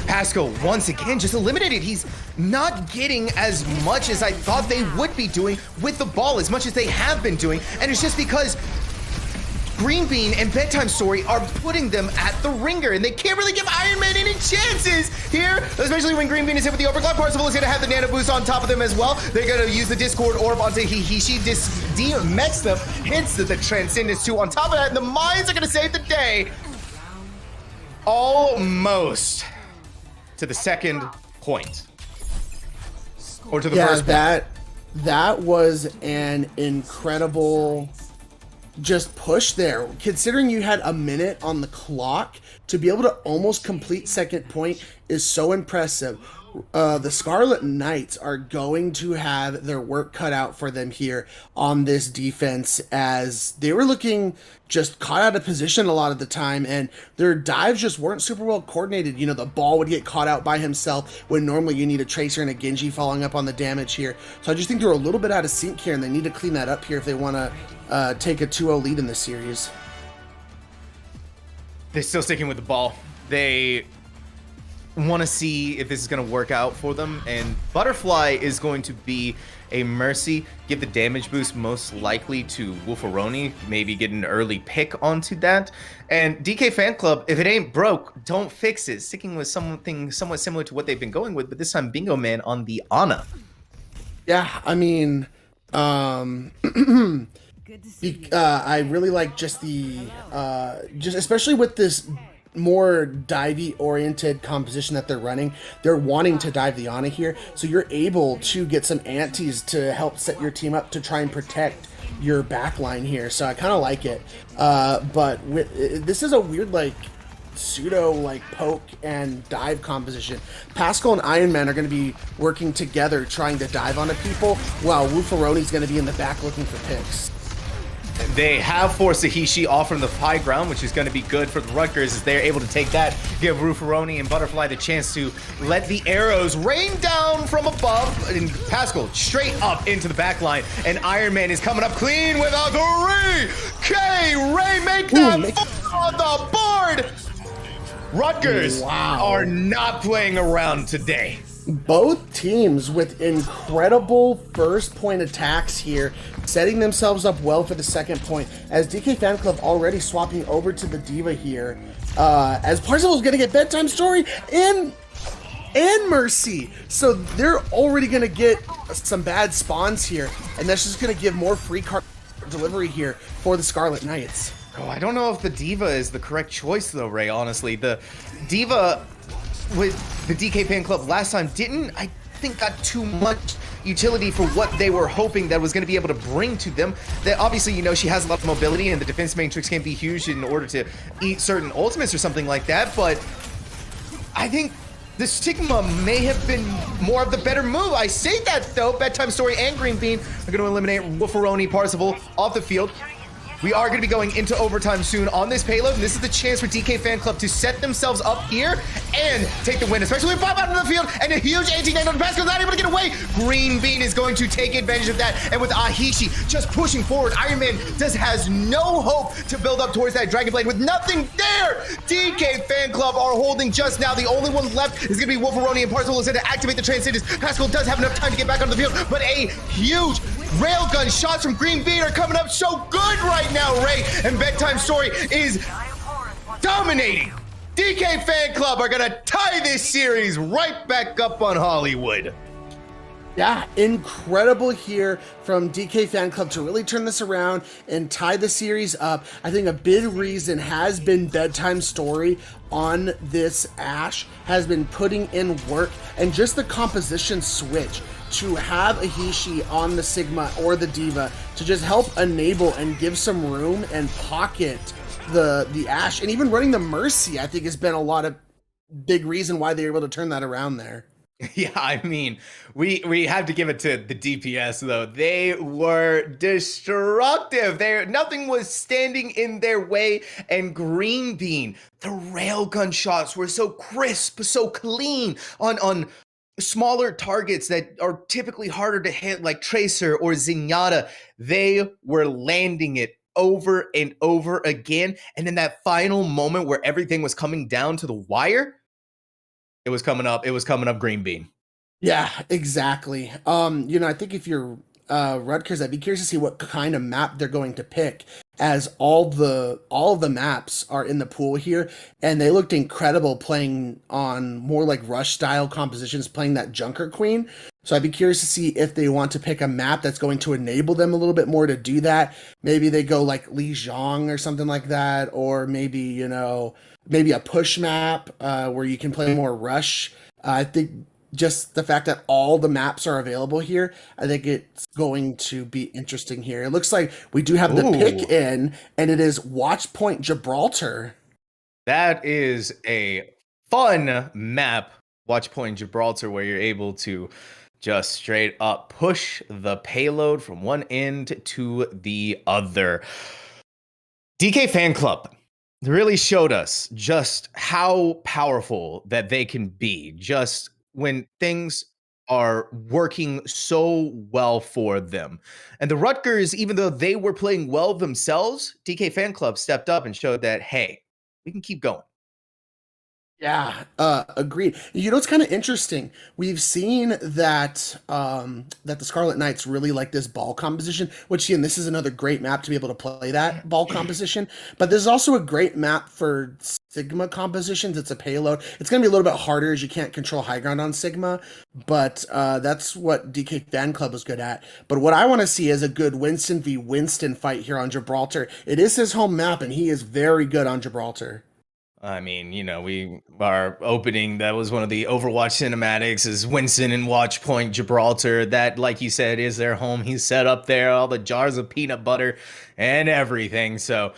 Pascal, once again, just eliminated. He's not getting as much as I thought they would be doing with the ball, as much as they have been doing. And it's just because Green Bean and Bedtime Story are putting them at the ringer, and they can't really give Iron Man any chances here, especially when Green Bean is hit with the overclock. Parzival is going to have the nano boost on top of them as well. They're going to use the Discord orb onto Hihishi. Demecks them, hits the Transcendence 2 on top of that, and the Mines are going to save the day. Almost to the second point. Or to the first point. That was an incredible just push there. Considering you had a minute on the clock, to be able to almost complete second point is so impressive. The Scarlet Knights are going to have their work cut out for them here on this defense, as they were looking just caught out of position a lot of the time, and their dives just weren't super well coordinated. The ball would get caught out by himself when normally you need a Tracer and a Genji following up on the damage here. So I just think they're a little bit out of sync here, and they need to clean that up here if they want to take a 2-0 lead in this series. They're still sticking with the ball. They want to see if this is going to work out for them, and Butterfly is going to be a Mercy, give the damage boost most likely to Wolferoni, maybe get an early pick onto that. And DK Fan Club, if it ain't broke, don't fix it. Sticking with something somewhat similar to what they've been going with, but this time Bingo Man on the Ana. Yeah, I mean, I really like just especially with this more divey oriented composition that they're running. They're wanting to dive the Ana here, so you're able to get some antis to help set your team up to try and protect your backline here. So I kind of like it, but this is a weird pseudo poke and dive composition. Pascal and Iron Man are going to be working together trying to dive onto people, while Wolferoni's going to be in the back looking for picks. They have forced Hishi off from the high ground, which is going to be good for the Rutgers as they're able to take that, give Rufferoni and Butterfly the chance to let the arrows rain down from above, and Pascal straight up into the back line, and Iron Man is coming up clean with a 3K. Ray make that on the board. Rutgers are not playing around today. Both teams with incredible first point attacks here, setting themselves up well for the second point, as DK Fan Club already swapping over to the Diva here, as Parzival's gonna get Bedtime Story and Mercy, so they're already gonna get some bad spawns here, and that's just gonna give more free card delivery here for the Scarlet Knights. Oh, I don't know if the Diva is the correct choice though, Ray, honestly. The Diva with the DK Fan Club last time think got too much utility for what they were hoping that was going to be able to bring to them. That obviously, you know, she has a lot of mobility and the defense matrix can be huge in order to eat certain ultimates or something like that, but I think the Stigma may have been more of the better move. I say that though. Bedtime Story and Green Bean are going to eliminate Wolferoni Parzival off the field. We are going to be going into overtime soon on this payload, and this is the chance for DK Fan Club to set themselves up here and take the win, especially with 5 out of the field and a huge 18 on the pass, not able to get away. Green Bean is going to take advantage of that, and with Ahishi just pushing forward, Iron Man has no hope to build up towards that Dragon Blade with nothing there. DK Fan Club are holding just now. The only one left is going to be Wolferoni, and Parzival is going to activate the Transcendence. Pascal does have enough time to get back onto the field, but a huge railgun shots from Green Bean are coming up so good right now, Ray, and Bedtime Story is dominating. DK Fan Club are gonna tie this series right back up on Hollywood. Yeah, incredible here from DK Fan Club to really turn this around and tie the series up. I think a big reason has been Bedtime Story on this Ashe, has been putting in work, and just the composition switch to have Ahishi on the Sigma or the Diva to just help enable and give some room and pocket the Ashe, and even running the Mercy, I think has been a lot of big reason why they're able to turn that around there. Yeah, I mean, we have to give it to the DPS though. They were destructive. Nothing was standing in their way. And Green Bean, the railgun shots were so crisp, so clean on smaller targets that are typically harder to hit, like Tracer or Zenyatta. They were landing it over and over again. And in that final moment where everything was coming down to the wire, it was coming up Green Bean. Yeah, exactly. You know, I think if you're Rutgers, I'd be curious to see what kind of map they're going to pick, as all of the maps are in the pool here, and they looked incredible playing on more like Rush style compositions, playing that Junker Queen. So I'd be curious to see if they want to pick a map that's going to enable them a little bit more to do that. Maybe they go like Li Zhang or something like that, or maybe, you know, maybe a push map where you can play more Rush. I think just the fact that all the maps are available here, I think it's going to be interesting here. It looks like we do have the pick in, and it is Watch Point Gibraltar. That is a fun map, Watch Point Gibraltar, where you're able to just straight up push the payload from one end to the other. DK Fan Club really showed us just how powerful that they can be, just when things are working so well for them. And the Rutgers, even though they were playing well themselves, DK Fan Club stepped up and showed that, hey, we can keep going. Yeah, agreed. You know, it's kind of interesting. We've seen that that the Scarlet Knights really like this ball composition, which, again, this is another great map to be able to play that ball composition. But there's also a great map for Sigma compositions. It's a payload. It's going to be a little bit harder as you can't control high ground on Sigma, but that's what DK Fan Club is good at. But what I want to see is a good Winston v. Winston fight here on Gibraltar. It is his home map, and he is very good on Gibraltar. I mean, you know, our opening, that was one of the Overwatch cinematics, is Winston and Watch Point Gibraltar. That, like you said, is their home. He's set up there, all the jars of peanut butter and everything. So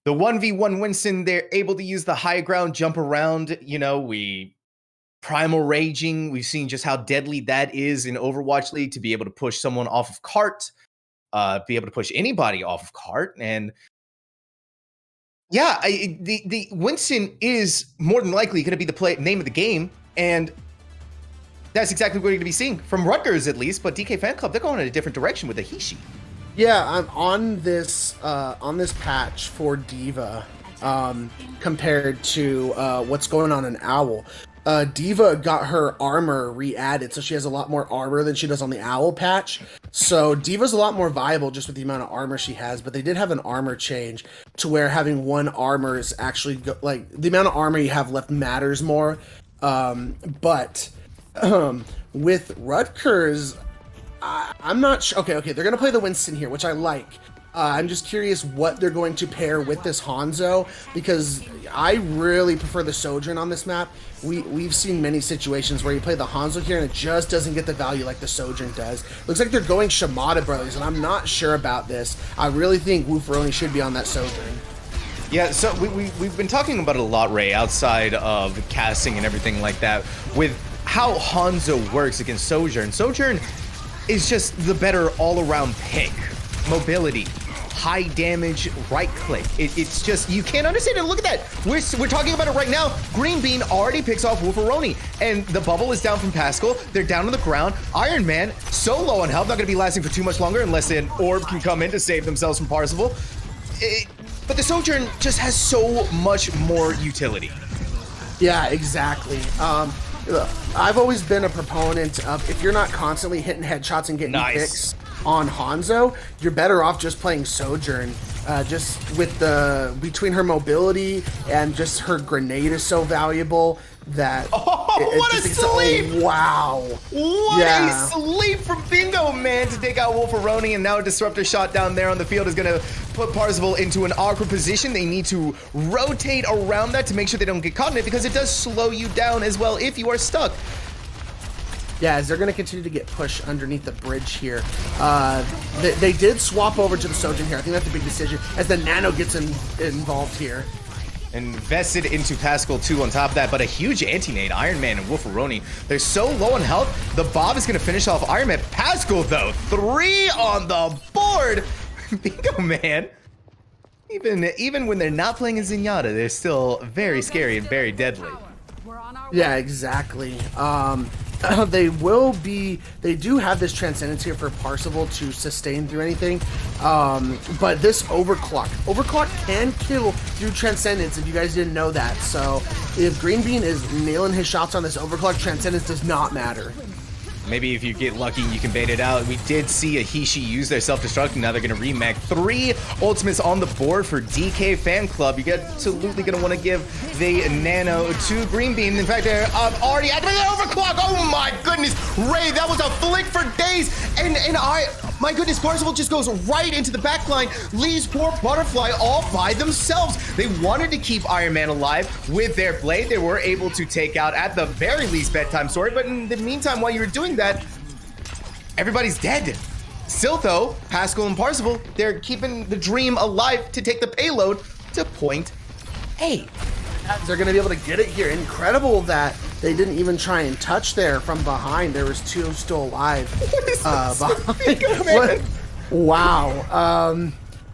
the 1v1 Winston, they're able to use the high ground, jump around. You know, Primal Raging, we've seen just how deadly that is in Overwatch League, to be able to push someone off of cart, be able to push anybody off of cart. And yeah, the Winston is more than likely going to be the name of the game, and that's exactly what we're going to be seeing from Rutgers, at least. But DK Fan Club, they're going in a different direction with Ahishi. Yeah, I'm on this patch for Diva compared to what's going on in Owl. Diva got her armor re-added, so she has a lot more armor than she does on the Owl patch. So Diva's a lot more viable just with the amount of armor she has, but they did have an armor change to where having one armor is actually, the amount of armor you have left matters more. But with Rutgers, I'm not sure. Okay, they're going to play the Winston here, which I like. I'm just curious what they're going to pair with this Hanzo, because I really prefer the Sojourn on this map. We've seen many situations where you play the Hanzo here and it just doesn't get the value like the Sojourn does. Looks like they're going Shimada Brothers, and I'm not sure about this. I really think Wolferoni should be on that Sojourn. Yeah, so we've been talking about it a lot, Ray, outside of casting and everything like that, with how Hanzo works against Sojourn. Sojourn is just the better all-around pick. Mobility, high damage, right click. It's just, you can't understand it. Look at that. We're talking about it right now. Green Bean already picks off Wolferoni, and the bubble is down from Pascal. They're down on the ground. Iron Man, so low on health, not going to be lasting for too much longer unless an orb can come in to save themselves from Parzival. But the Sojourn just has so much more utility. Yeah, exactly. Look, I've always been a proponent of, if you're not constantly hitting headshots and getting picks on Hanzo, you're better off just playing Sojourn. Just with between her mobility and just her grenade is so valuable that what a sleep! Wow. What a sleep from Bingo Man to take out Wolferoni, and now a disruptor shot down there on the field is going to put Parzival into an awkward position. They need to rotate around that to make sure they don't get caught in it, because it does slow you down as well if you are stuck. Yeah, as they're going to continue to get pushed underneath the bridge here. They did swap over to the Sojourn here. I think that's a big decision as the Nano gets involved here. Invested into Pascal too on top of that, but a huge anti-nade. Iron Man and Wolferoni, they're so low on health. The Bob is going to finish off Iron Man. Pascal, though, 3 on the board. Bingo Man. Even when they're not playing as Zenyatta, they're still very scary and very deadly. Yeah, exactly. They do have this Transcendence here for Parzival to sustain through anything, but this Overclock can kill through Transcendence, if you guys didn't know that. So if Green Bean is nailing his shots on this Overclock, Transcendence does not matter. Maybe if you get lucky, you can bait it out. We did see a Hishi use their self-destruct, and now they're going to remake 3 ultimates on the board for DK Fan Club. You're absolutely going to want to give the Nano to Green Bean. In fact, they're already activating Overclock. Oh my goodness, Ray, that was a flick for days. My goodness, Parzival just goes right into the back line, leaves poor Butterfly all by themselves. They wanted to keep Iron Man alive with their blade. They were able to take out, at the very least, Bedtime Story, but in the meantime, while you were doing that, everybody's dead. Still, though, Pascal and Parzival, they're keeping the dream alive to take the payload to point A. They're going to be able to get it here. Incredible that they didn't even try and touch there from behind. There was 2 still alive. Behind. Wow.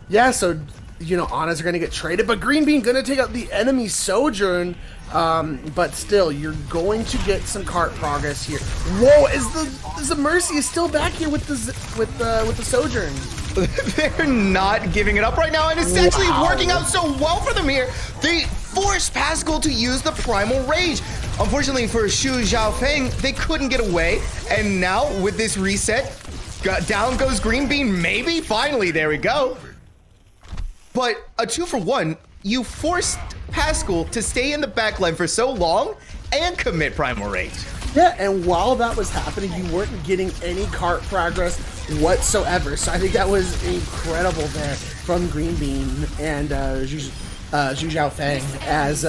Yeah, so, Anas are going to get traded, but Green Bean going to take out the enemy Sojourn. But still, you're going to get some cart progress here. Whoa, is the Mercy is still back here with the Sojourn. They're not giving it up right now, and it's actually working out so well for them here. They forced Pascal to use the Primal Rage. Unfortunately for Xu Zhaofeng, they couldn't get away, and now with this reset, down goes Green Bean, maybe? Finally, there we go. But a 2-for-1, you forced Pascal to stay in the backline for so long and commit Primal Rage. Yeah, and while that was happening, you weren't getting any cart progress whatsoever. So I think that was incredible there from Green Bean and Xu Zhaofeng, as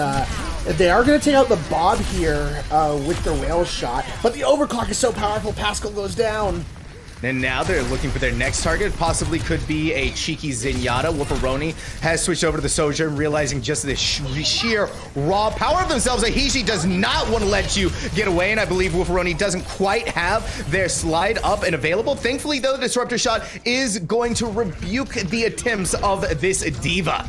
they are going to take out the Bob here with the whale shot. But the Overclock is so powerful, Pascal goes down. And now they're looking for their next target. Possibly could be a cheeky Zenyatta. Wolferoni has switched over to the Sojourn, realizing just the sheer raw power of themselves. Ahishi does not want to let you get away, and I believe Wolferoni doesn't quite have their slide up and available. Thankfully, though, the Disruptor shot is going to rebuke the attempts of this diva.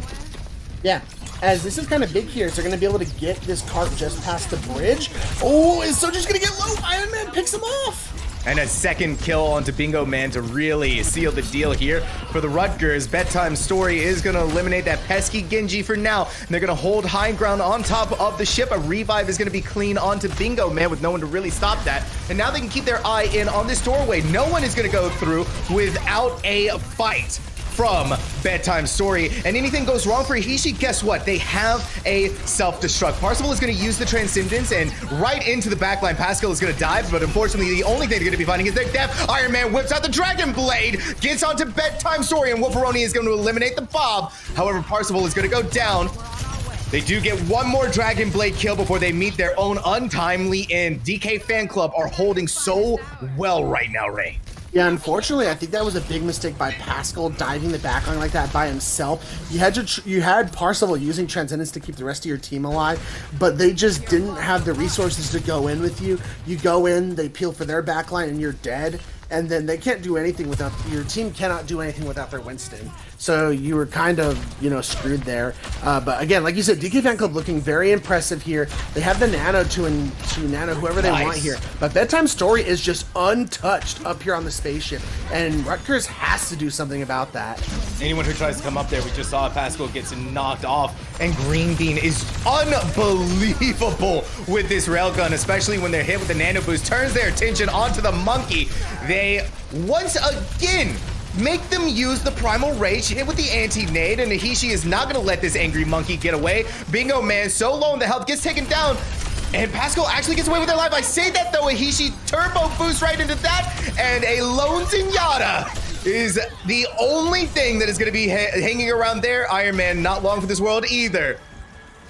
Yeah, as this is kind of big here, so they're going to be able to get this cart just past the bridge. Oh, is Sojourn's going to get low? Iron Man picks him off. And a second kill onto Bingo Man to really seal the deal here for the Rutgers. Bedtime Story is going to eliminate that pesky Genji for now. And they're going to hold high ground on top of the ship. A revive is going to be clean onto Bingo Man with no one to really stop that. And now they can keep their eye in on this doorway. No one is going to go through without a fight. from Bedtime Story. And anything goes wrong for Hishi, guess what? They have a self-destruct. Parzival is going to use the Transcendence and right into the backline. Pascal is going to dive, but unfortunately, the only thing they're going to be fighting is their death. Iron Man whips out the Dragon Blade, gets onto Bedtime Story, and Wolferoni is going to eliminate the Bob. However, Parzival is going to go down. They do get one more Dragon Blade kill before they meet their own untimely end. DK Fan Club are holding so well right now, Ray. Yeah, unfortunately, I think that was a big mistake by Pascal diving the backline like that by himself. You had Parzival using Transcendence to keep the rest of your team alive, but they just didn't have the resources to go in with you. You go in, they peel for their backline, and you're dead. And then they can't do anything without, your team cannot do anything without their Winston. So you were kind of, screwed there. But again, like you said, DK Fan Club looking very impressive here. They have the nano to nano whoever they want here. But Bedtime Story is just untouched up here on the spaceship. And Rutgers has to do something about that. Anyone who tries to come up there, we just saw Pascal gets knocked off. And Green Bean is unbelievable with this railgun, especially when they're hit with the nano boost. Turns their attention onto the monkey. They once again make them use the Primal Rage, hit with the anti-nade, and Nahishi is not going to let this angry monkey get away. Bingo Man, so low in the health, gets taken down, and Pascal actually gets away with their life. I say that, though, Nahishi turbo boost right into that, and a lone Zenyatta is the only thing that is going to be hanging around there. Iron Man, not long for this world either.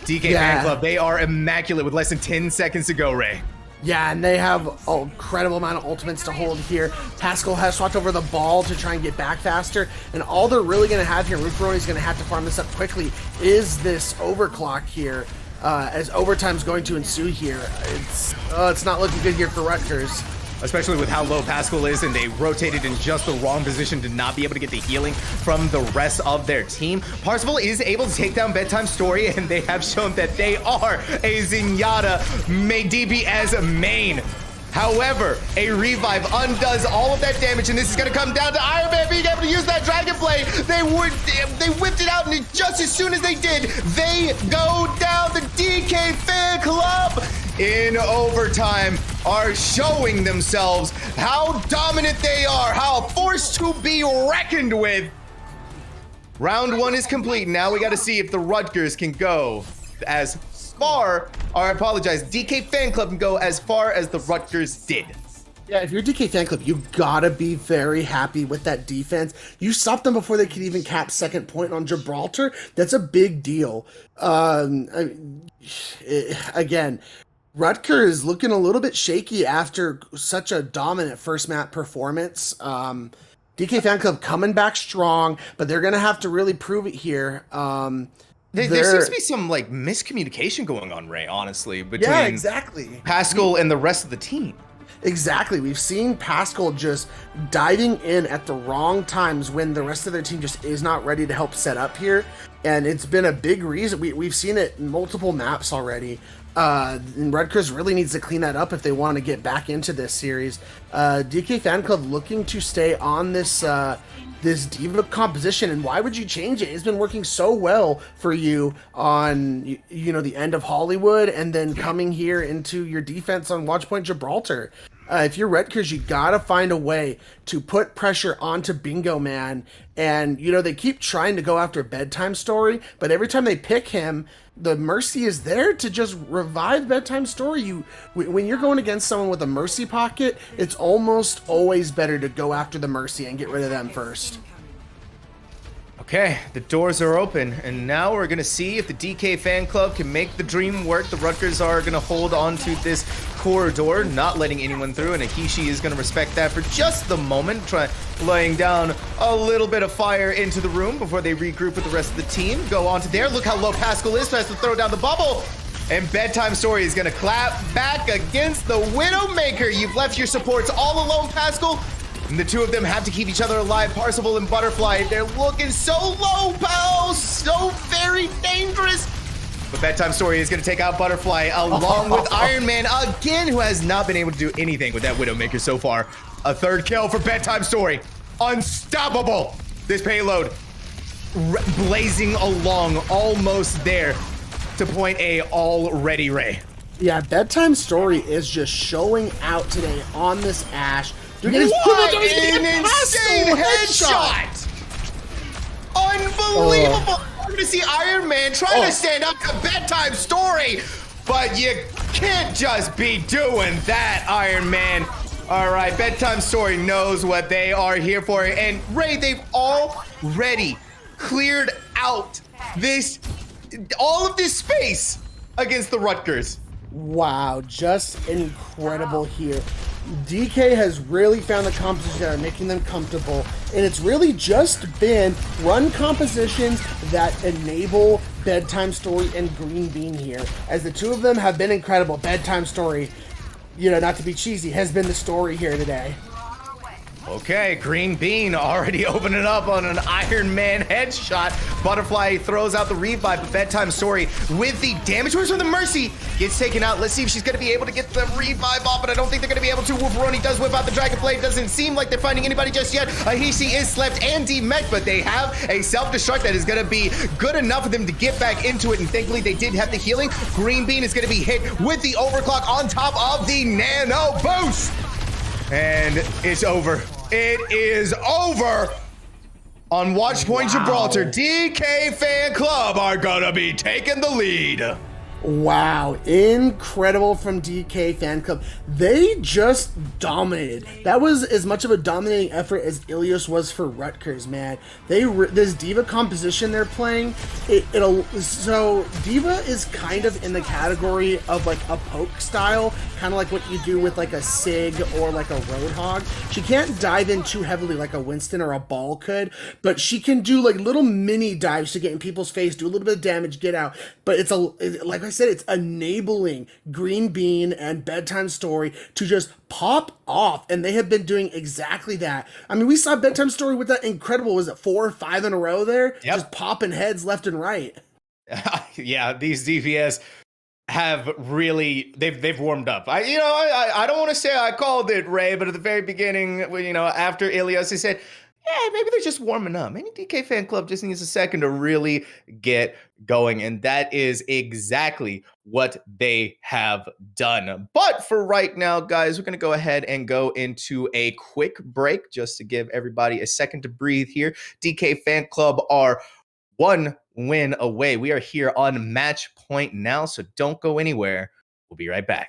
DK Fan Club, they are immaculate with less than 10 seconds to go, Ray. Yeah, and they have an incredible amount of ultimates to hold here. Pascal has swapped over the ball to try and get back faster, and all they're really going to have here, Wolferoni is going to have to farm this up quickly, is this overclock here, as overtime's going to ensue here. It's not looking good here for Rutgers. Especially with how low Pascal is, and they rotated in just the wrong position to not be able to get the healing from the rest of their team. Parzival is able to take down Bedtime Story, and they have shown that they are a Zenyatta DPS main. However, a revive undoes all of that damage, and this is going to come down to Iron Man being able to use that Dragon Blade. They whipped it out, and just as soon as they did, they go down. The DK Fan Club in overtime are showing themselves how dominant they are, how a force to be reckoned with. Round one is complete. Now we got to see if the Rutgers can go as far, or I apologize, DK Fan Club can go as far as the Rutgers did. Yeah, if you're DK Fan Club, you gotta be very happy with that defense. You stopped them before they could even cap second point on Gibraltar. That's a big deal. Again, Rutgers is looking a little bit shaky after such a dominant first map performance. DK Fan Club coming back strong, but they're gonna have to really prove it here. There seems to be some miscommunication going on, Ray, honestly, between exactly. Pascal and the rest of the team. Exactly. We've seen Pascal just diving in at the wrong times when the rest of their team just is not ready to help set up here. And it's been a big reason. We've seen it in multiple maps already. And Rutgers really needs to clean that up if they want to get back into this series. DK Fan Club looking to stay on this this diva composition, and why would you change it? It's been working so well for you on the end of Hollywood, and then coming here into your defense on Watchpoint Gibraltar. If you're Rutgers, you gotta find a way to put pressure onto Bingo Man. And they keep trying to go after Bedtime Story, but every time they pick him, the Mercy is there to just revive Bedtime Story. When you're going against someone with a Mercy pocket, it's almost always better to go after the Mercy and get rid of them first. Okay, the doors are open, and now we're going to see if the DK Fan Club can make the dream work. The Rutgers are going to hold on to this corridor, not letting anyone through, and Akishi is going to respect that for just the moment, laying down a little bit of fire into the room before they regroup with the rest of the team. Go on to there. Look how low Pascal is, tries to throw down the bubble. And Bedtime Story is going to clap back against the Widowmaker. You've left your supports all alone, Pascal. And the two of them have to keep each other alive. Parzival and Butterfly, they're looking so low, pals. So very dangerous. But Bedtime Story is going to take out Butterfly along with Iron Man again, who has not been able to do anything with that Widowmaker so far. A third kill for Bedtime Story. Unstoppable. This payload blazing along, almost there to point A already, Ray. Yeah, Bedtime Story is just showing out today on this Ash. What an insane headshot! Oh, Unbelievable! We're gonna see Iron Man trying to oh, stand up to bedtime story, but you can't just be doing that, Iron Man. All right, bedtime story knows what they are here for, and Ray, they've already cleared out this all of this space against the Rutgers. wow, just incredible here. DK has really found the compositions that are making them comfortable, and it's really just been run compositions that enable Bedtime Story and Green Bean here, as the two of them have been incredible. Bedtime Story, not to be cheesy, has been the story here today. Okay, Green Bean already opening up on an Iron Man headshot. Butterfly throws out the revive, but Bedtime Story with the damage. Where's from the Mercy? Gets taken out. Let's see if she's going to be able to get the revive off, but I don't think they're going to be able to. Wolveroni does whip out the Dragon Blade. Doesn't seem like they're finding anybody just yet. Ahisi is slept and demech, but they have a self-destruct that is going to be good enough for them to get back into it, and thankfully they did have the healing. Green Bean is going to be hit with the overclock on top of the nano boost. And it's over. It is over. On Watch Point Gibraltar, DK Fan Club are gonna be taking the lead. Wow, incredible from DK Fan Club. They just dominated. That was as much of a dominating effort as Ilios was for Rutgers, man. This Diva composition they're playing, so Diva is kind of in the category of like a poke style, kind of like what you do with like a Sig or like a Roadhog. She can't dive in too heavily like a Winston or a Ball could, but she can do like little mini dives to get in people's face, do a little bit of damage, get out. But like I said, it's enabling Green Bean and Bedtime Story to just pop off, and they have been doing exactly that. I mean, we saw Bedtime Story with that incredible, was it 4 or 5 in a row there? Yep. Just popping heads left and right. Yeah, these DPS have really they've warmed up. I don't want to say I called it, Ray, but at the very beginning, after Ilios, he said, yeah, maybe they're just warming up. Maybe DK Fan Club just needs a second to really get going. And that is exactly what they have done. But for right now, guys, we're going to go ahead and go into a quick break just to give everybody a second to breathe here. DK Fan Club are 1 win away. We are here on match point now, so don't go anywhere. We'll be right back.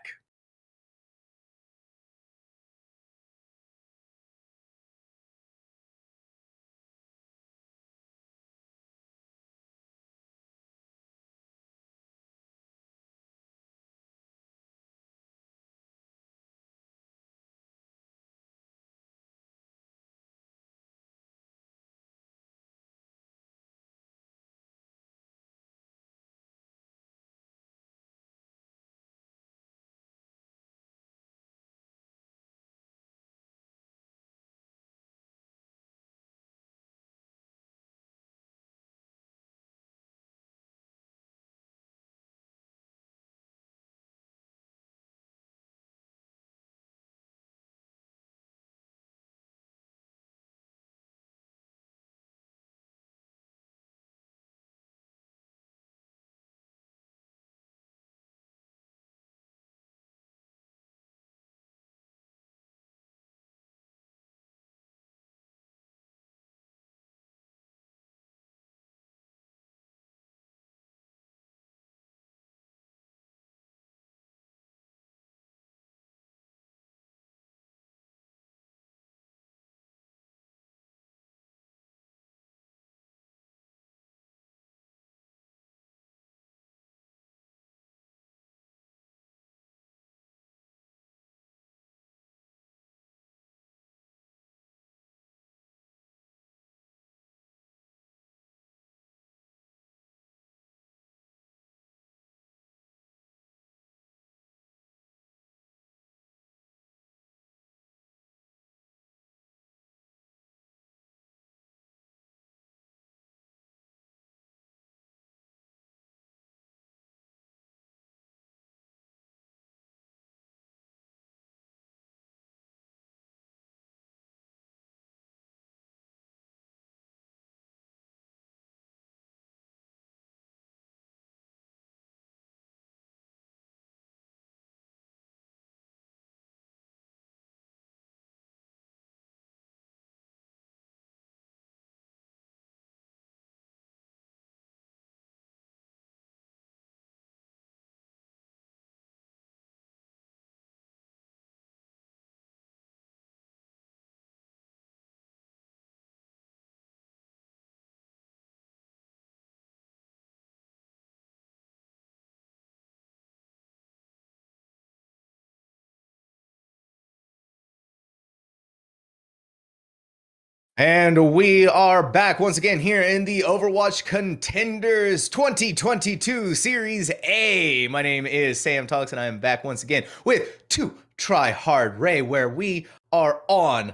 And we are back once again here in the Overwatch Contenders 2022 Series A. My name is Sam Talks, and I am back once again with two Try Hard Ray, where we are on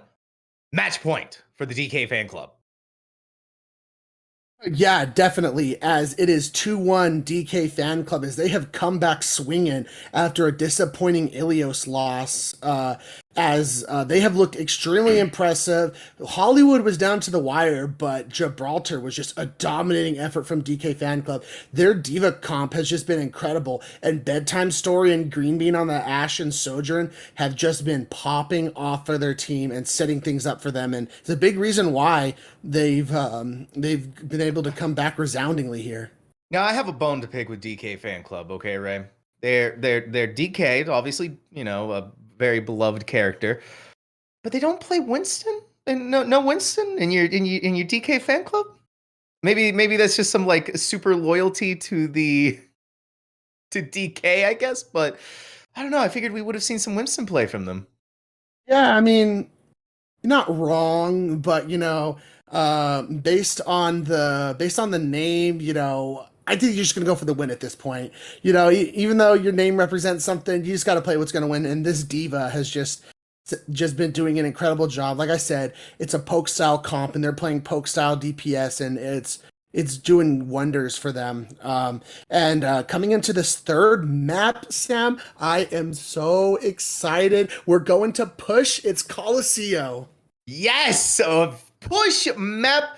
match point for the DK fan club. Yeah, definitely. As it is 2-1 DK fan club, as they have come back swinging after a disappointing Ilios loss. As they have looked extremely impressive. Hollywood was down to the wire, but Gibraltar was just a dominating effort from DK fan club. Their diva comp has just been incredible, and Bedtime Story and Green Bean on the Ash and Sojourn have just been popping off for their team and setting things up for them. And it's a big reason why they've been able to come back resoundingly here. Now, I have a bone to pick with DK fan club. Okay, Ray, they're DK, obviously, you know, a very beloved character, but they don't play Winston, and no Winston in your DK fan club. Maybe that's just some like super loyalty to DK, I guess. But I don't know. I figured we would have seen some Winston play from them. Yeah, I mean, you're not wrong, but you know, based on the name, you know, I think you're just gonna go for the win at this point. You know, even though your name represents something, you just got to play what's gonna win. And this diva has just been doing an incredible job. Like I said, it's a poke style comp, and they're playing poke style DPS, and it's doing wonders for them. And coming into this third map, Sam, I am so excited. We're going to push. It's Coliseum. Yes, a push map.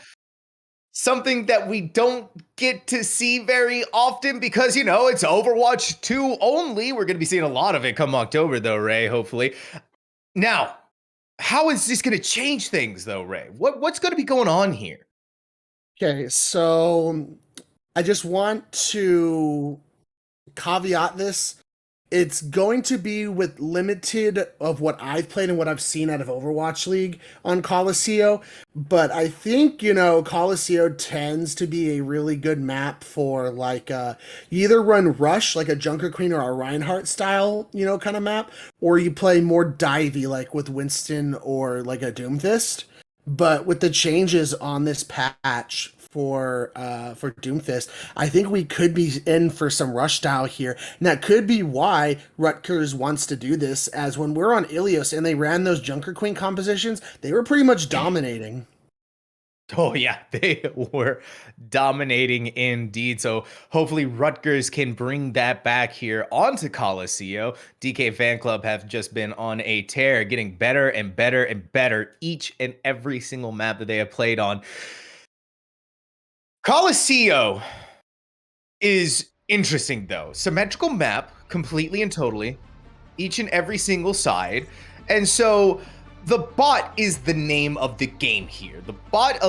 Something that we don't get to see very often because, you know, it's Overwatch 2 only. We're going to be seeing a lot of it come October, though, Ray, hopefully. Now, how is this going to change things, though, Ray? What's going to be going on here? Okay, so I just want to caveat this. It's going to be with limited of what I've played and what I've seen out of Overwatch League on Coliseum, but I think, you know, Coliseum tends to be a really good map for like you either run Rush like a Junker Queen or a Reinhardt style, you know, kind of map, or you play more divey like with Winston or like a Doomfist. But with the changes on this patch for Doomfist, I think we could be in for some rush style here. And that could be why Rutgers wants to do this, as when we're on Ilios and they ran those Junker Queen compositions, they were pretty much dominating. Oh, yeah, they were dominating indeed. So hopefully Rutgers can bring that back here onto Coliseum. DK Fan Club have just been on a tear, getting better and better and better each and every single map that they have played on. Coliseum is interesting, though. Symmetrical map, completely and totally, each and every single side. And so the bot is the name of the game here. The bot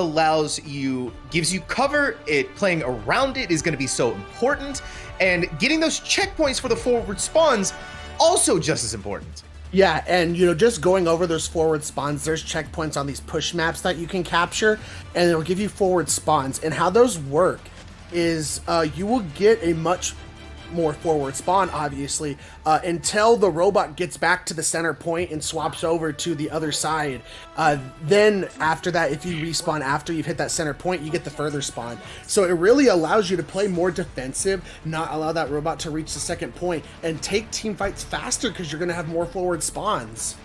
gives you cover. Playing around it is going to be so important. And getting those checkpoints for the forward spawns, also just as important. Yeah, and you know, just going over those forward spawns, there's checkpoints on these push maps that you can capture, and it'll give you forward spawns. And how those work is you will get a much more forward spawn, obviously, until the robot gets back to the center point and swaps over to the other side. Then after that, if you respawn after you've hit that center point, you get the further spawn. So it really allows you to play more defensive, not allow that robot to reach the second point, and take team fights faster because you're going to have more forward spawns.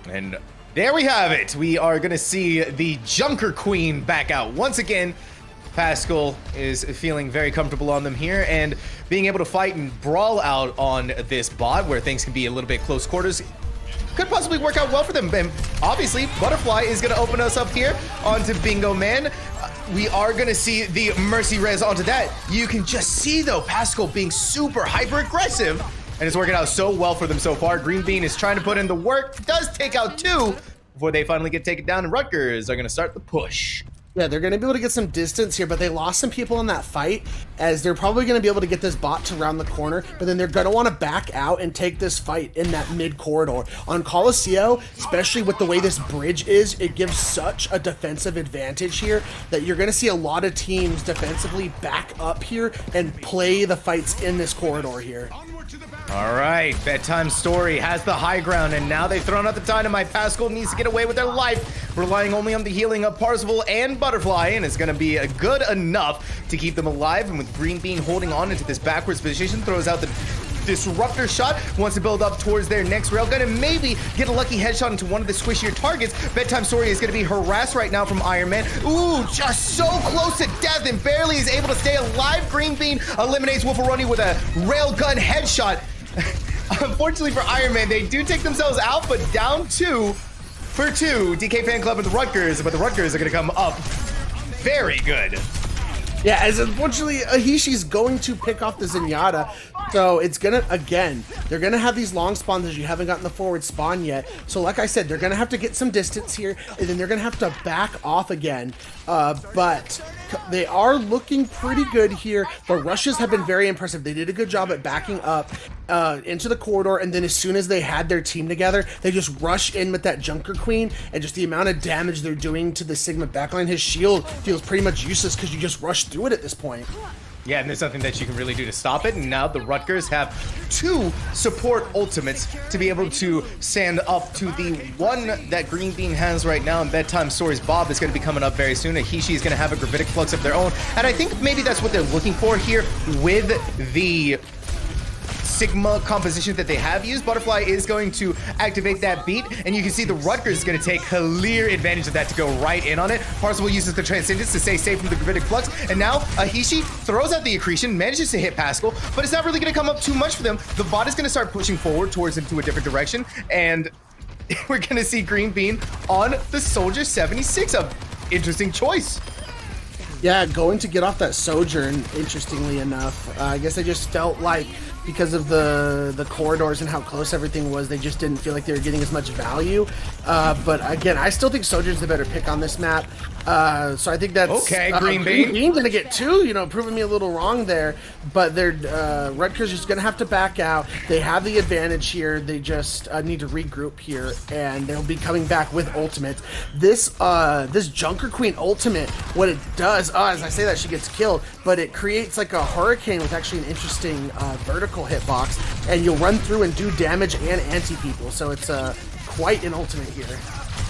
And there we have it. We are going to see the Junker Queen back out once again. Pascal is feeling very comfortable on them here, and being able to fight and brawl out on this bot where things can be a little bit close quarters could possibly work out well for them. And obviously, Butterfly is going to open us up here onto Bingo Man. We are going to see the Mercy Res onto that. You can just see, though, Pascal being super hyper-aggressive, and it's working out so well for them so far. Green Bean is trying to put in the work, does take out two before they finally get taken down, and Rutgers are going to start the push. Yeah, they're going to be able to get some distance here, but they lost some people in that fight. as they're probably going to be able to get this bot to round the corner, but then they're going to want to back out and take this fight in that mid corridor. On Coliseum, especially with the way this bridge is, it gives such a defensive advantage here that you're going to see a lot of teams defensively back up here and play the fights in this corridor here. All right, Bedtime Story has the high ground, and now they've thrown out the dynamite. Pascal needs to get away with their life, relying only on the healing of Parzival and Butterfly, and it's going to be good enough to keep them alive. And with Green Bean holding on into this backwards position, throws out the disruptor shot, wants to build up towards their next railgun and maybe get a lucky headshot into one of the squishier targets. Bedtime Story is going to be harassed right now from Iron Man. Ooh, just so close to death and barely is able to stay alive. Green Bean eliminates Wolferoni with a railgun headshot. Unfortunately for Iron Man, they do take themselves out, but down 2 for 2. DK Fan Club and the Rutgers, but the Rutgers are going to come up very good. Yeah, as unfortunately, Ahishi's going to pick off the Zenyatta, so it's gonna, again, they're gonna have these long spawns as you haven't gotten the forward spawn yet. So like I said, they're gonna have to get some distance here, and then they're gonna have to back off again. But they are looking pretty good here. The rushes have been very impressive. They did a good job at backing up into the corridor, and then as soon as they had their team together, they just rush in with that Junker Queen, and just the amount of damage they're doing to the Sigma backline, his shield feels pretty much useless because you just rush through it at this point. Yeah, and there's nothing that you can really do to stop it. And now the Rutgers have 2 support ultimates to be able to stand up to the one that Green Bean has right now. And Bedtime Story's Bob is going to be coming up very soon. Ahishi is going to have a gravitic flux of their own. And I think maybe that's what they're looking for here with the Sigma composition that they have used. Butterfly is going to activate that beat, and you can see the Rutgers is going to take clear advantage of that to go right in on it. Parzival uses the Transcendence to stay safe from the gravitic flux, and now Ahishi throws out the accretion, manages to hit Pascal, but it's not really going to come up too much for them. The bot is going to start pushing forward towards into a different direction, and we're going to see Green Bean on the Soldier 76. A interesting choice. Yeah, going to get off that Sojourn, interestingly enough. I guess I just felt like because of the corridors and how close everything was, they just didn't feel like they were getting as much value. But again, I still think Sojourn's the better pick on this map. So I think that's okay. Green Bean. Green gonna get 2, proving me a little wrong there. But they're Rutgers just gonna have to back out. They have the advantage here. They just need to regroup here, and they'll be coming back with ultimates. This Junker Queen ultimate, what it does, as I say that, she gets killed, but it creates like a hurricane with actually an interesting vertical hitbox, and you'll run through and do damage and anti-people. So it's quite an ultimate here.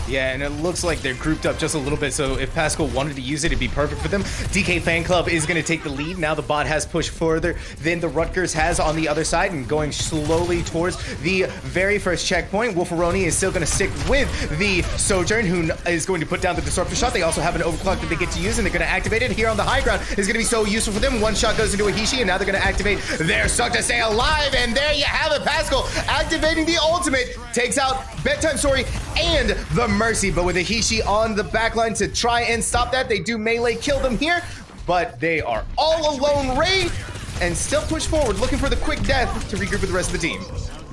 Yeah, and it looks like they're grouped up just a little bit, so if Pascal wanted to use it, it'd be perfect for them. DK Fan Club is going to take the lead. Now the bot has pushed further than the Rutgers has on the other side and going slowly towards the very first checkpoint. Wolferoni is still going to stick with the Sojourn, who is going to put down the Disruptor shot. They also have an overclock that they get to use, and they're going to activate it here on the high ground. It's going to be so useful for them. One shot goes into Ahishi, and now they're going to activate their Suck to Stay Alive, and there you have it. Pascal activating the ultimate, takes out Bedtime Story and the Mercy, but with Ahishi on the backline to try and stop that, they do melee kill them here, but they are all alone Ray and still push forward, looking for the quick death to regroup with the rest of the team.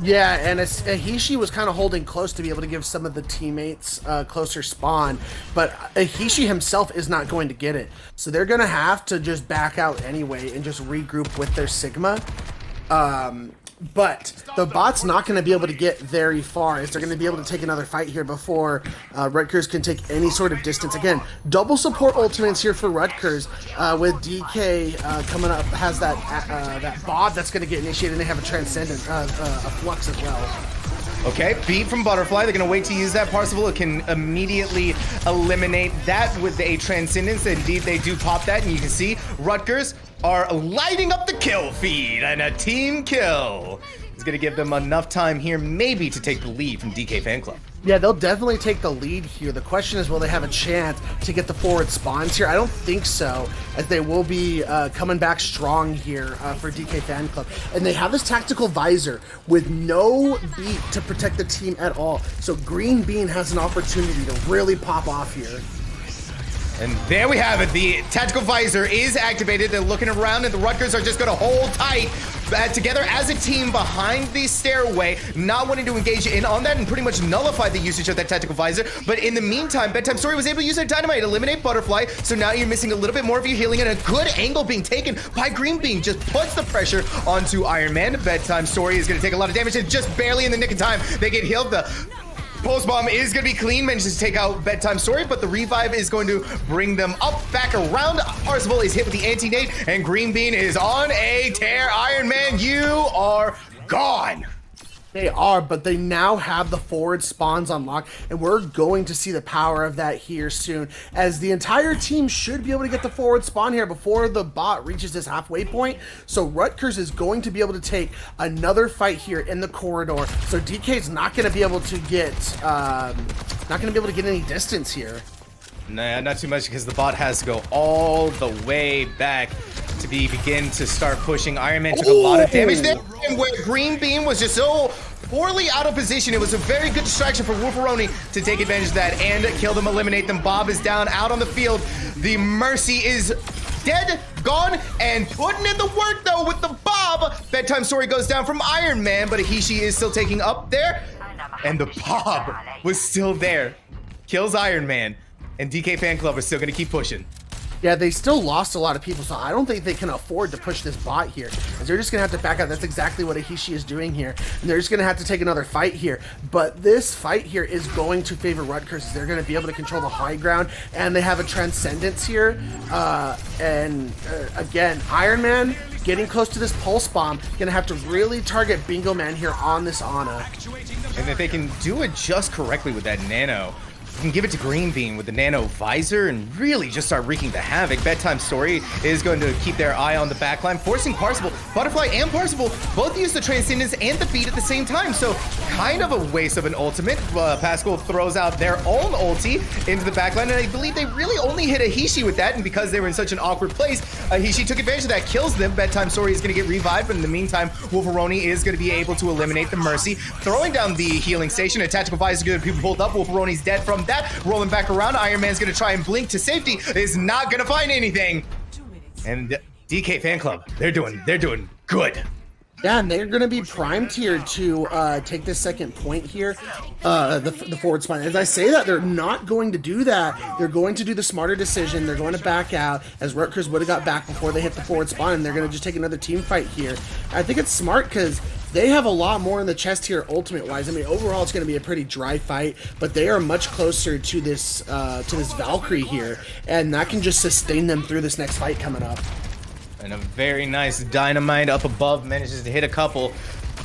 Yeah, and Ahishi was kind of holding close to be able to give some of the teammates closer spawn, but Ahishi himself is not going to get it. So they're going to have to just back out anyway and just regroup with their Sigma. But the bot's not going to be able to get very far, as they're going to be able to take another fight here before Rutgers can take any sort of distance. Again, double support ultimates here for Rutgers, with DK coming up, has that Bob that's going to get initiated, and they have a Transcendent, a Flux as well. Okay, beat from Butterfly. They're going to wait to use that. Parzival can immediately eliminate that with a Transcendence. Indeed, they do pop that, and you can see Rutgers are lighting up the kill feed, and a team kill is going to give them enough time here maybe to take the lead from DK Fan Club. Yeah, they'll definitely take the lead here. The question is, will they have a chance to get the forward spawns here? I don't think so, as they will be coming back strong here for DK Fan Club. And they have this tactical visor with no beat to protect the team at all. So Green Bean has an opportunity to really pop off here. And there we have it. The tactical visor is activated. They're looking around, and the Rutgers are just going to hold tight. together as a team behind the stairway, not wanting to engage in on that and pretty much nullify the usage of that tactical visor. But in the meantime, Bedtime Story was able to use that dynamite, eliminate Butterfly. So now you're missing a little bit more of your healing, and a good angle being taken by Green Bean just puts the pressure onto Iron Man. Bedtime Story is going to take a lot of damage, and just barely in the nick of time, they get healed. The Pulse Bomb is going to be clean, manages to take out Bedtime Story, but the revive is going to bring them up, back around. Arsenal is hit with the anti-nade, and Green Bean is on a tear. Iron Man, you are gone. They are, but they now have the forward spawns unlocked, and we're going to see the power of that here soon, as the entire team should be able to get the forward spawn here before the bot reaches this halfway point. So Rutgers is going to be able to take another fight here in the corridor. So DK's not going to be able to get any distance here. Nah, not too much, because the bot has to go all the way back to begin to start pushing. Iron Man took a lot of damage there, and where Green Bean was just so poorly out of position, it was a very good distraction for Wolferoni to take advantage of that and kill them, eliminate them. Bob is down, out on the field. The Mercy is dead, gone, and putting in the work though with the Bob. Bedtime Story goes down from Iron Man, but Ahishi is still taking up there, and the Bob was still there. Kills Iron Man, and DK Fan Club is still gonna keep pushing. Yeah, they still lost a lot of people, so I don't think they can afford to push this bot here, as they're just going to have to back out. That's exactly what Ahishi is doing here, and they're just going to have to take another fight here. But this fight here is going to favor Rutgers, as they're going to be able to control the high ground, and they have a Transcendence here. Again, Iron Man getting close to this Pulse Bomb, going to have to really target Bingo Man here on this Ana. And if they can do it just correctly with that Nano, you can give it to Green Bean with the Nano Visor and really just start wreaking the havoc. Bedtime Story is going to keep their eye on the backline, forcing Parsible. Butterfly and Parsible both use the Transcendence and the Beat at the same time, so kind of a waste of an ultimate. Pascal throws out their own ulti into the backline, and I believe they really only hit Ahishi with that, and because they were in such an awkward place, Ahishi took advantage of that, kills them. Bedtime Story is going to get revived, but in the meantime, Wolferoni is going to be able to eliminate the Mercy, throwing down the healing station. A Tactical Visor is going to be pulled up. Wolferoni's dead from that. Rolling back around, Iron Man's gonna try and blink to safety, is not gonna find anything. And DK Fan Club, they're doing good. Yeah, and they're going to be primed here to take this second point here, the forward spawn. As I say that, they're not going to do that. They're going to do the smarter decision. They're going to back out, as Rutgers would have got back before they hit the forward spawn, and they're going to just take another team fight here. I think it's smart because they have a lot more in the chest here ultimate-wise. I mean, overall, it's going to be a pretty dry fight, but they are much closer to this Valkyrie here, and that can just sustain them through this next fight coming up. And a very nice dynamite up above manages to hit a couple.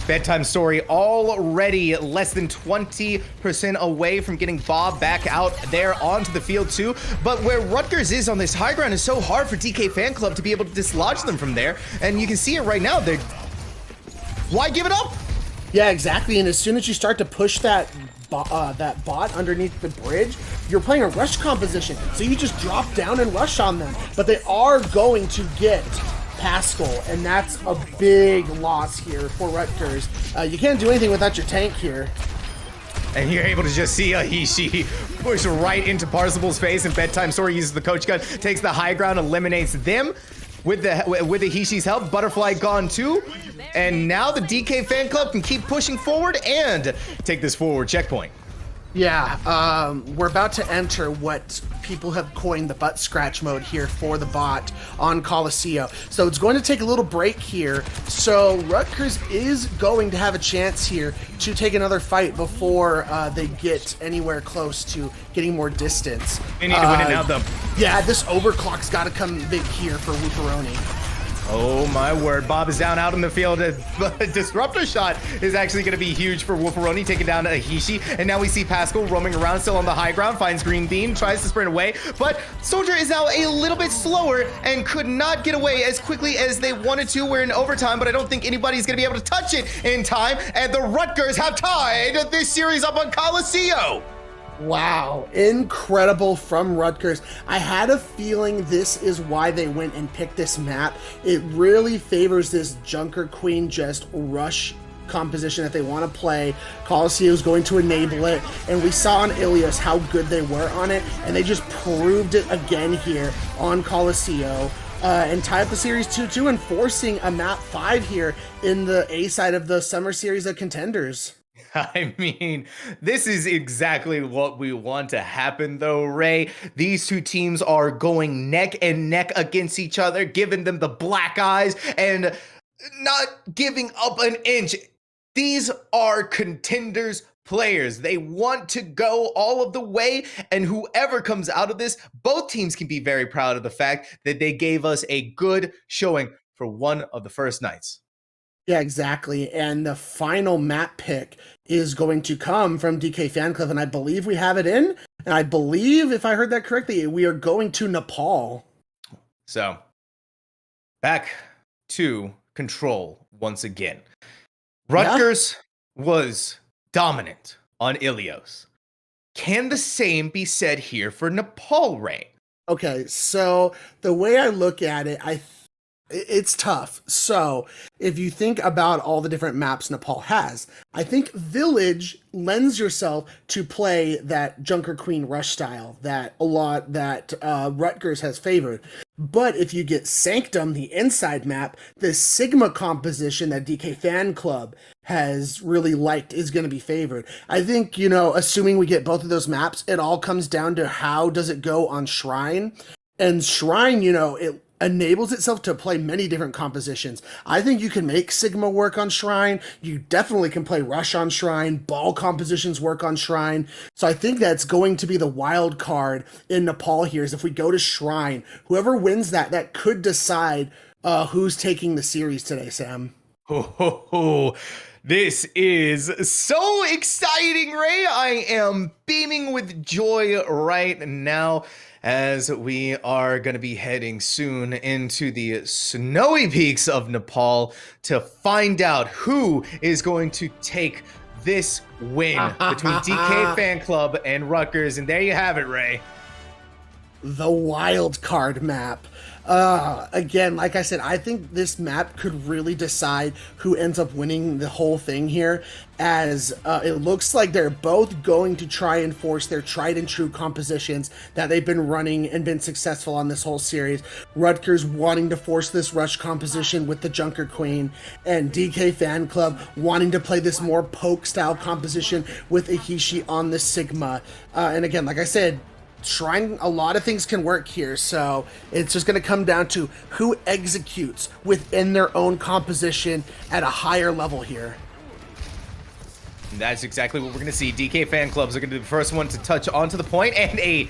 Bedtime Story already less than 20% away from getting Bob back out there onto the field too. But where Rutgers is on this high ground is so hard for DK Fan Club to be able to dislodge them from there. And you can see it right now. Why give it up? Yeah, exactly. And as soon as you start to push that bot underneath the bridge, you're playing a rush composition, so you just drop down and rush on them. But they are going to get Pascal, and that's a big loss here for Rutgers. You can't do anything without your tank here. And you're able to just see Ahishi push right into Parsible's face, and Bedtime Story uses the coach gun, takes the high ground, eliminates them. With Ahishi's help, Butterfly gone too. And now the DK Fan Club can keep pushing forward and take this forward checkpoint. Yeah, we're about to enter what people have coined the butt scratch mode here for the bot on Coliseum. So it's going to take a little break here. So Rutgers is going to have a chance here to take another fight before they get anywhere close to getting more distance. They need to win it now, though. Yeah, this overclock's got to come big here for Wolferoni. Oh my word, Bob is down out in the field. A disruptor shot is actually going to be huge for Wolferoni, taking down Ahishi. And now we see Pascal roaming around, still on the high ground, finds Green Bean, tries to sprint away. But Soldier is now a little bit slower and could not get away as quickly as they wanted to. We're in overtime, but I don't think anybody's going to be able to touch it in time. And the Rutgers have tied this series up on Coliseum. Wow, incredible from Rutgers. I had a feeling this is why they went and picked this map. It really favors this Junker Queen just rush composition that they want to play. Coliseum is going to enable it, and we saw on Ilios how good they were on it, and they just proved it again here on Coliseum. and tie up the series 2-2 and forcing a map 5 here in the A side of the summer series of Contenders. I mean, this is exactly what we want to happen, though, Ray. These two teams are going neck and neck against each other, giving them the black eyes and not giving up an inch. These are Contenders players. They want to go all of the way, and whoever comes out of this, both teams can be very proud of the fact that they gave us a good showing for one of the first nights. Yeah, exactly. And the final map pick is going to come from DK Fan Club, and I believe we have it in. And I believe, if I heard that correctly, we are going to Nepal. So, back to control once again. Rutgers was dominant on Ilios. Can the same be said here for Nepal, Ray? Okay, so the way I look at it, it's tough. So if you think about all the different maps Nepal has, I think Village lends yourself to play that Junker Queen rush style that Rutgers has favored. But if you get Sanctum, the inside map, the Sigma composition that DK Fan Club has really liked is going to be favored. I think, assuming we get both of those maps, it all comes down to how does it go on Shrine. And Shrine, it enables itself to play many different compositions. I think you can make Sigma work on Shrine. You definitely can play Rush on Shrine. Ball compositions work on Shrine. So I think that's going to be the wild card in Nepal here is if we go to Shrine, whoever wins that could decide who's taking the series today, Sam. This is so exciting, Ray. I am beaming with joy right now as we are going to be heading soon into the snowy peaks of Nepal to find out who is going to take this win between DK Fan Club and Rutgers. And there you have it, Ray. The wild card map. Again, like I said, I think this map could really decide who ends up winning the whole thing here, as it looks like they're both going to try and force their tried and true compositions that they've been running and been successful on this whole series. Rutgers wanting to force this rush composition with the Junker Queen, and DK Fan Club wanting to play this more poke style composition with Ihishi on the Sigma. And again, like I said, Shrine, a lot of things can work here, so it's just going to come down to who executes within their own composition at a higher level here. And that's exactly what we're going to see. DK Fan Clubs are going to be the first one to touch onto the point, and a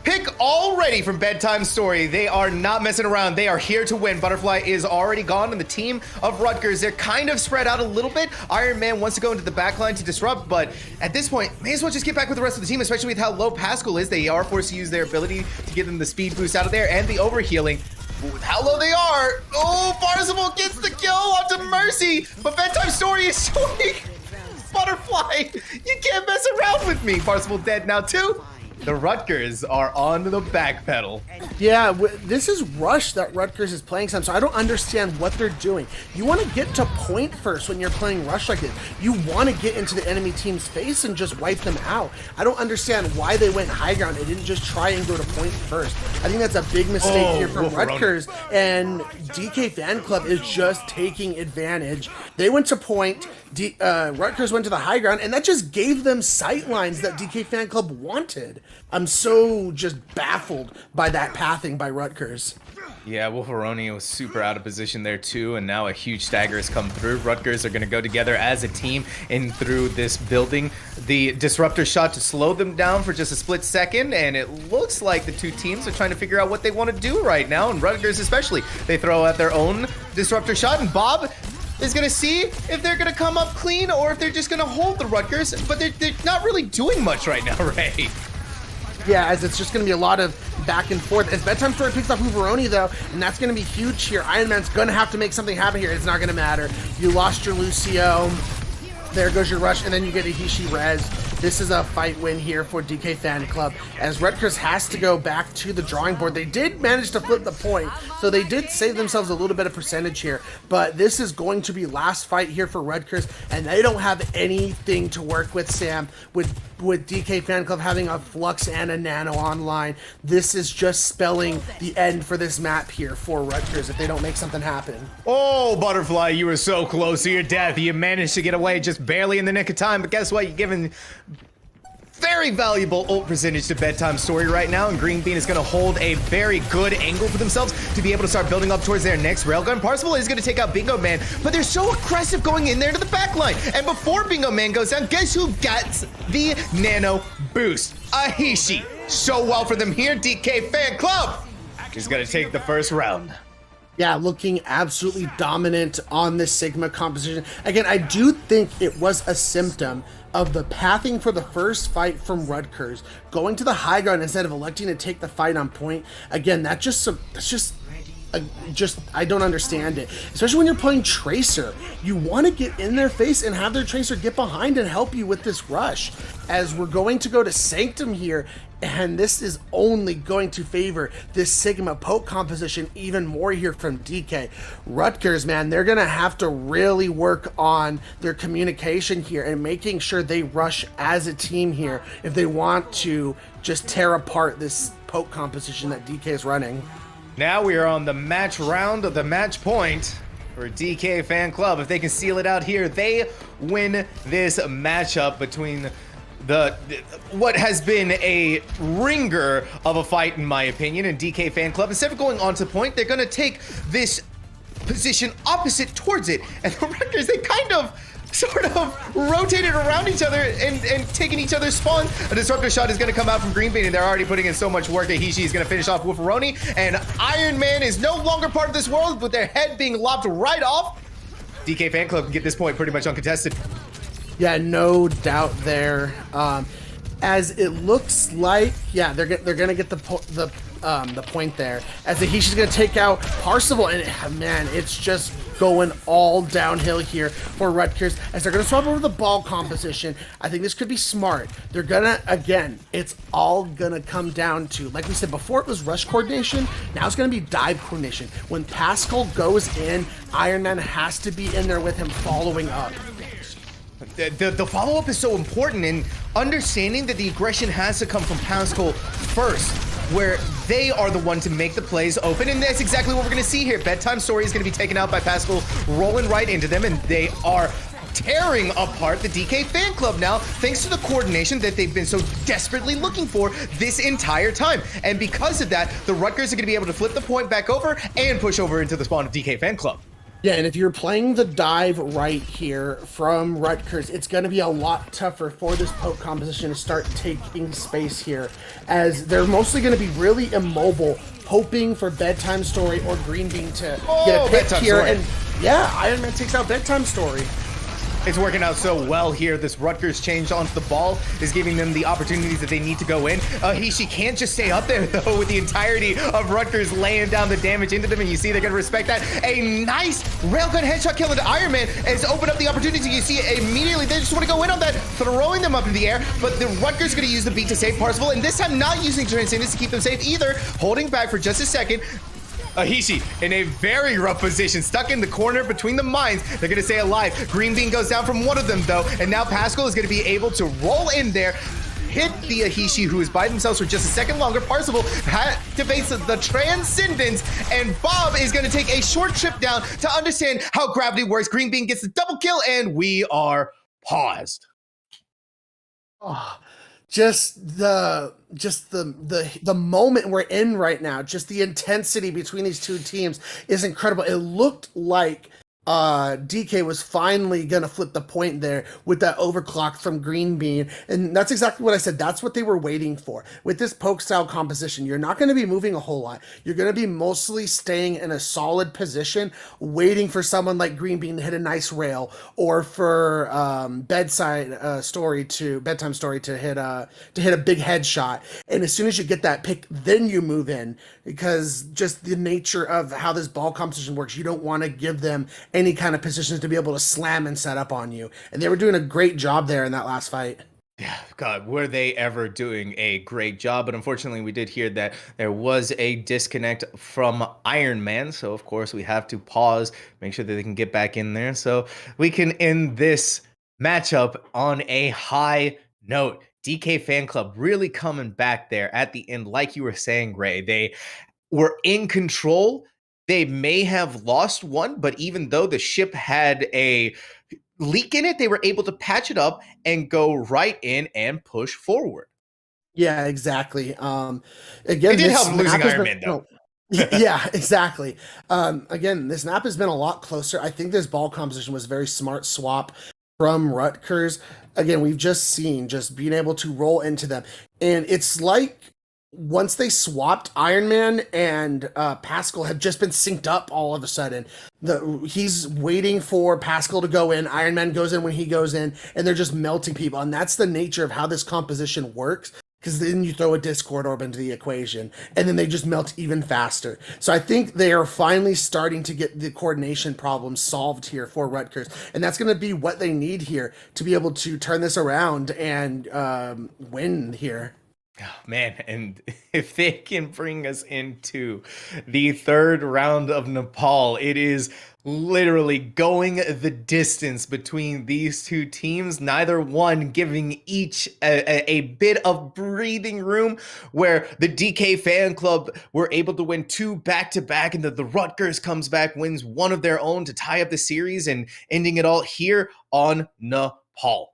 pick already from Bedtime Story. They are not messing around. They are here to win. Butterfly is already gone, and the team of Rutgers, they're kind of spread out a little bit. Iron Man wants to go into the backline to disrupt, but at this point, may as well just get back with the rest of the team, especially with how low Pascal is. They are forced to use their ability to give them the speed boost out of there and the overhealing. With how low they are. Oh, Parzival gets the kill onto Mercy, but Bedtime Story is showing Butterfly. You can't mess around with me. Parzival dead now too. The Rutgers are on the back pedal. Yeah, this is Rush that Rutgers is playing some, so I don't understand what they're doing. You want to get to point first when you're playing Rush like this. You want to get into the enemy team's face and just wipe them out. I don't understand why they went high ground. They didn't just try and go to point first. I think that's a big mistake here from Rutgers, and DK Fan Club is just taking advantage. They went to point, Rutgers went to the high ground, and that just gave them sight lines that DK Fan Club wanted. I'm so just baffled by that pathing by Rutgers. Yeah, Wolferoni was super out of position there too, and now a huge stagger has come through. Rutgers are going to go together as a team in through this building. The disruptor shot to slow them down for just a split second, and it looks like the two teams are trying to figure out what they want to do right now, and Rutgers especially. They throw out their own disruptor shot, and Bob is going to see if they're going to come up clean or if they're just going to hold the Rutgers, but they're not really doing much right now, Ray. Yeah, as it's just going to be a lot of back and forth. As Bedtime Story picks up Uberoni, though, and that's going to be huge here. Iron Man's going to have to make something happen here. It's not going to matter. You lost your Lucio. There goes your Rush, and then you get a Hishi Res. This is a fight win here for DK Fan Club, as Rutgers has to go back to the drawing board. They did manage to flip the point, so they did save themselves a little bit of percentage here, but this is going to be last fight here for Rutgers, and they don't have anything to work with, Sam. With with DK Fan Club having a Flux and a Nano online, this is just spelling the end for this map here for Rutgers if they don't make something happen. Oh, Butterfly, you were so close to your death. You managed to get away just barely in the nick of time, but guess what? You're given very valuable ult percentage to Bedtime Story right now, and Green Bean is going to hold a very good angle for themselves to be able to start building up towards their next railgun. Parzival is going to take out Bingo Man, but they're so aggressive going in there to the back line. And before Bingo Man goes down, guess who gets the nano boost? Ahishi. So well for them here. DK Fan Club is going to take the first round. Yeah, looking absolutely dominant on this Sigma composition. Again, I do think it was a symptom of the pathing for the first fight from Rutgers, going to the high ground instead of electing to take the fight on point. Again, that's just I don't understand it. Especially when you're playing Tracer. You want to get in their face and have their Tracer get behind and help you with this rush. As we're going to go to Sanctum here, and this is only going to favor this Sigma poke composition even more here from DK. Rutgers, man, they're going to have to really work on their communication here and making sure they rush as a team here if they want to just tear apart this poke composition that DK is running. Now we are on the match round of the match point for DK Fan Club. If they can seal it out here, they win this matchup between what has been a ringer of a fight, in my opinion, and DK Fan Club. Instead of going on to point, they're going to take this position opposite towards it. And the Rutgers, they kind of sort of rotated around each other and taking each other's spawns. A disruptor shot is going to come out from Green Bean, and they're already putting in so much work. Ahishi is going to finish off Wolferoni, and Iron Man is no longer part of this world with their head being lopped right off. DK Fan Club can get this point pretty much uncontested. Yeah, no doubt there. As it looks like, yeah, they're gonna get the point there. As Ahishi's gonna take out Parzival, and man, it's just going all downhill here for Rutgers as they're gonna swap over the ball composition. I think this could be smart. They're gonna, again, it's all gonna come down to, like we said before, it was rush coordination. Now it's gonna be dive coordination. When Pascal goes in, Iron Man has to be in there with him following up. The follow-up is so important, in understanding that the aggression has to come from Pascal first, where they are the one to make the plays open, and that's exactly what we're going to see here. Bedtime Story is going to be taken out by Pascal, rolling right into them, and they are tearing apart the DK Fan Club now, thanks to the coordination that they've been so desperately looking for this entire time. And because of that, the Rutgers are going to be able to flip the point back over and push over into the spawn of DK Fan Club. Yeah, and if you're playing the dive right here from Rutgers, it's going to be a lot tougher for this poke composition to start taking space here, as they're mostly going to be really immobile, hoping for Bedtime Story or Green Bean to get a pick here. Story. And yeah, Iron Man takes out Bedtime Story. It's working out so well here. This Rutgers change onto the ball is giving them the opportunities that they need to go in. He can't just stay up there, though, with the entirety of Rutgers laying down the damage into them, and you see they're going to respect that. A nice railgun headshot kill into Iron Man has opened up the opportunity. You see immediately they just want to go in on that, throwing them up in the air, but the Rutgers going to use the beat to save Parzival, and this time not using Transcendence to keep them safe either, holding back for just a second. Ahishi in a very rough position, stuck in the corner between the mines. They're going to stay alive. Green Bean goes down from one of them, though, and now Pascal is going to be able to roll in there, hit the Ahishi, who is by themselves for just a second longer. Parzival activates the Transcendence, and Bob is going to take a short trip down to understand how gravity works. Green Bean gets the double kill, and we are paused. Oh. Just the moment we're in right now, just the intensity between these two teams is incredible. It looked like DK was finally gonna flip the point there with that overclock from Green Bean, and that's exactly what I said. That's what they were waiting for. With this poke style composition, you're not going to be moving a whole lot. You're going to be mostly staying in a solid position, waiting for someone like Green Bean to hit a nice rail, or for Bedtime Story to hit a big headshot. And as soon as you get that pick, then you move in, because just the nature of how this ball composition works, you don't want to give them any kind of positions to be able to slam and set up on you. And they were doing a great job there in that last fight. Yeah, God, were they ever doing a great job? But unfortunately, we did hear that there was a disconnect from Iron Man. So, of course, we have to pause, make sure that they can get back in there so we can end this matchup on a high note. DK fan club really coming back there at the end, like you were saying, Ray. They were in control. They may have lost one, but even though the ship had a leak in it, they were able to patch it up and go right in and push forward. Yeah, exactly. It Again, did this help losing map has Iron been Man, though. yeah, exactly. Again, this map has been a lot closer. I think this ball composition was a very smart swap from Rutgers. Again, we've just seen just being able to roll into them, and it's like once they swapped, Iron Man and Pascal have just been synced up all of a sudden. He's waiting for Pascal to go in. Iron Man goes in when he goes in, and they're just melting people. And that's the nature of how this composition works. Because then you throw a Discord orb into the equation, and then they just melt even faster. So I think they are finally starting to get the coordination problems solved here for Rutgers, and that's going to be what they need here to be able to turn this around and win here. Oh, man, and if they can bring us into the third round of Nepal, it is literally going the distance between these two teams, neither one giving each a bit of breathing room, where the DK fan club were able to win 2 back-to-back, and the Rutgers comes back, wins one of their own to tie up the series, and ending it all here on Nepal.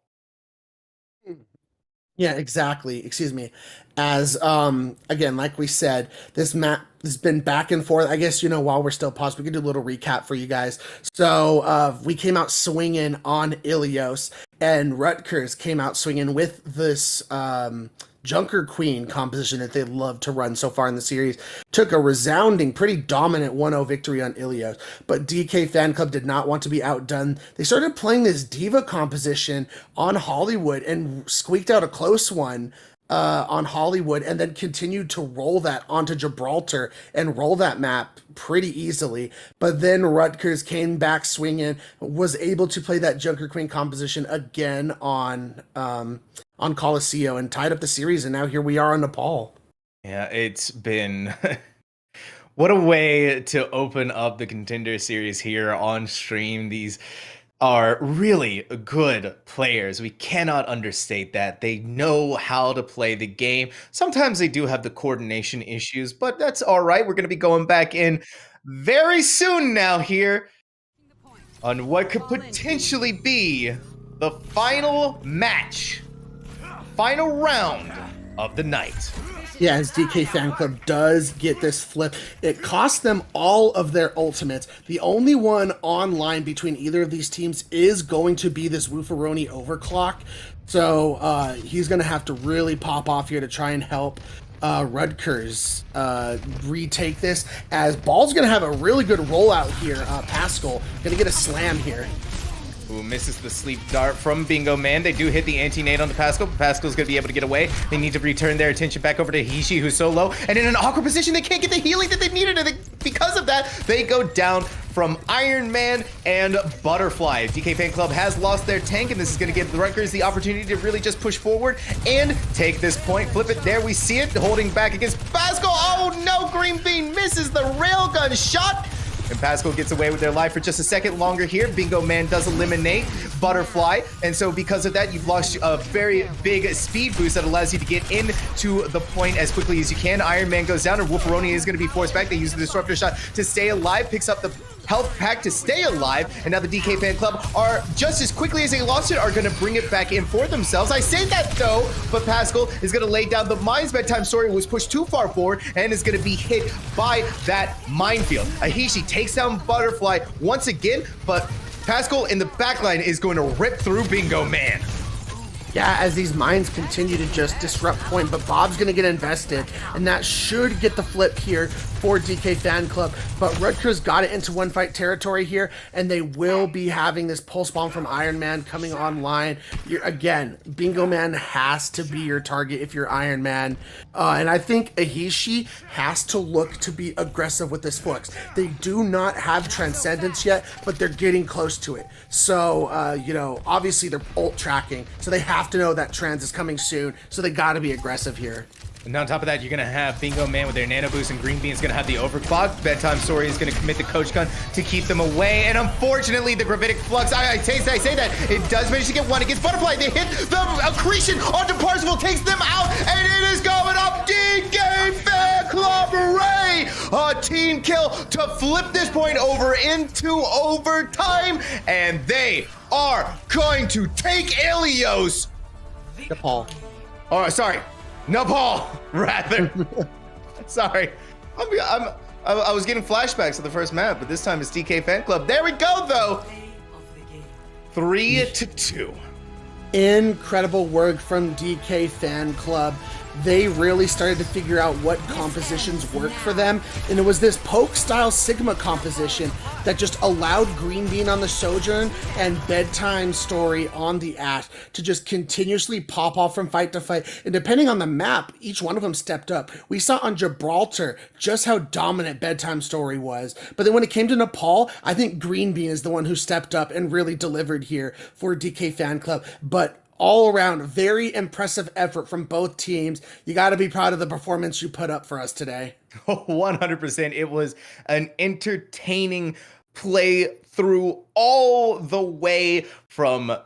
Yeah, exactly. Excuse me. As again, like we said, this map has been back and forth. I guess, while we're still paused, we can do a little recap for you guys. So we came out swinging on Ilios, and Rutgers came out swinging with this Junker Queen composition that they love to run so far in the series. Took a resounding, pretty dominant 1-0 victory on Ilios, but DK Fan Club did not want to be outdone. They started playing this Diva composition on Hollywood and squeaked out a close one on Hollywood, and then continued to roll that onto Gibraltar and roll that map pretty easily. But then Rutgers came back swinging, was able to play that Junker Queen composition again on Coliseum, and tied up the series, and now here we are on Nepal. Yeah, it's been what a way to open up the Contender series here on stream. These are really good players. We cannot understate that. They know how to play the game. Sometimes they do have the coordination issues, but that's all right. We're going to be going back in very soon now here on what could potentially be the final match, final round of the night. Yeah, as DK Fan Club does get this flip, it costs them all of their ultimates. The only one online between either of these teams is going to be this Woofaroni overclock. So he's going to have to really pop off here to try and help Rutgers retake this, as Ball's going to have a really good rollout here. Pascal going to get a slam here. Who misses the sleep dart from Bingo Man. They do hit the anti-nade on the Pascal, but Pascal's going to be able to get away. They need to return their attention back over to Hishi, who's so low, and in an awkward position, they can't get the healing that they needed, and because of that, they go down from Iron Man and Butterfly. DK Fan Club has lost their tank, and this is going to give the Rutgers the opportunity to really just push forward and take this point. Flip it, there we see it, holding back against Pascal. Oh no, Green Bean misses the railgun shot. And Pascal gets away with their life for just a second longer here. Bingo Man does eliminate Butterfly. And so because of that, you've lost a very big speed boost that allows you to get into the point as quickly as you can. Iron Man goes down, and Woofaroni is going to be forced back. They use the Disruptor Shot to stay alive, picks up the health pack to stay alive, and now the DK Fan Club are, just as quickly as they lost it, are going to bring it back in for themselves. I say that though, but Pascal is going to lay down the mine's bedtime story, was pushed too far forward and is going to be hit by that minefield. Ahishi takes down Butterfly once again, but Pascal in the backline is going to rip through Bingo Man. Yeah, as these mines continue to just disrupt point, but Bob's going to get invested, and that should get the flip here for DK Fan Club. But Rutgers got it into one fight territory here, and they will be having this pulse bomb from Iron Man coming online. Again, Bingo Man has to be your target if you're Iron Man. And I think Ahishi has to look to be aggressive with this Flux. They do not have Transcendence yet, but they're getting close to it. So, obviously they're ult tracking, so they have to know that Trans is coming soon, so they got to be aggressive here. And on top of that, you're going to have Bingo Man with their Nano Boost, and Green Bean's going to have the Overclock. Bedtime Story is going to commit the Coach Gun to keep them away. And unfortunately, the Gravitic Flux, I say that, it does manage to get one against Butterfly. They hit the Accretion onto Parzival, takes them out, and it is going up. DK Fan Club Ray! A team kill to flip this point over into overtime, and they are going to take Ilios. Nepal. Oh, sorry. Nepal, rather. Sorry. I was getting flashbacks of the first map, but this time it's DK Fan Club. There we go, though. 3-2. Incredible work from DK Fan Club. They really started to figure out what compositions work for them, and it was this poke style Sigma composition that just allowed Green Bean on the Sojourn and Bedtime Story on the Ash to just continuously pop off from fight to fight. And depending on the map, each one of them stepped up. We saw on Gibraltar just how dominant Bedtime Story was, but then when it came to Nepal, I think Green Bean is the one who stepped up and really delivered here for DK Fan Club. But all around, very impressive effort from both teams. You got to be proud of the performance you put up for us today. 100%. It was an entertaining play through all the way from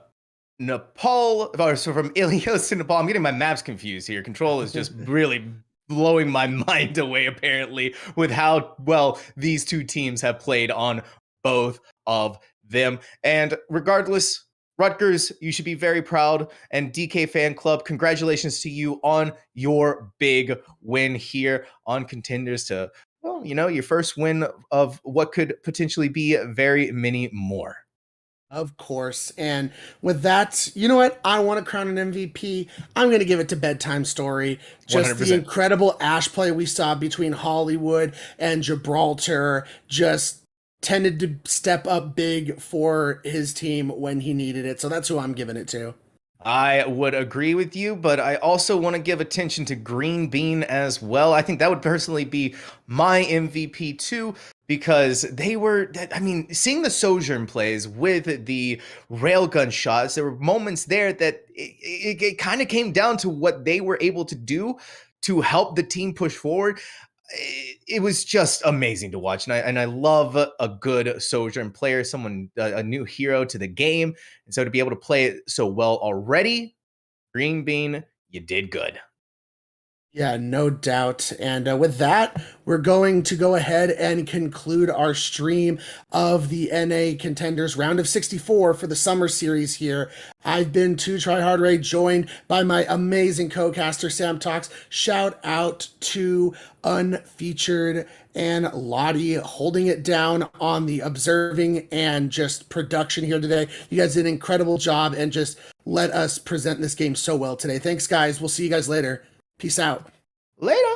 Nepal, or so from Ilios to Nepal. I'm getting my maps confused here. Control is just really blowing my mind away, apparently, with how well these two teams have played on both of them. And regardless, Rutgers, you should be very proud. And DK Fan Club, congratulations to you on your big win here on Contenders to, well, you know, your first win of what could potentially be very many more. Of course. And with that, you know what? I want to crown an MVP. I'm going to give it to Bedtime Story. Just 100%. the incredible Ash play we saw between Hollywood and Gibraltar just tended to step up big for his team when he needed it. So that's who I'm giving it to. I would agree with you, but I also want to give attention to Green Bean as well. I think that would personally be my MVP too, because they were, I mean, seeing the Sojourn plays with the railgun shots, there were moments there that it kind of came down to what they were able to do to help the team push forward. It was just amazing to watch, and I love a good Sojourn player, someone a new hero to the game, and so to be able to play it so well already, Green Bean, you did good. Yeah, no doubt. And with that, we're going to go ahead and conclude our stream of the NA Contenders round of 64 for the summer series here. I've been 2TryHardRay, joined by my amazing co-caster Sam Talks. Shout out to Unfeatured and Lottie holding it down on the observing and just production here today. You guys did an incredible job and just let us present this game so well today. Thanks, guys. We'll see you guys later. Peace out. Later.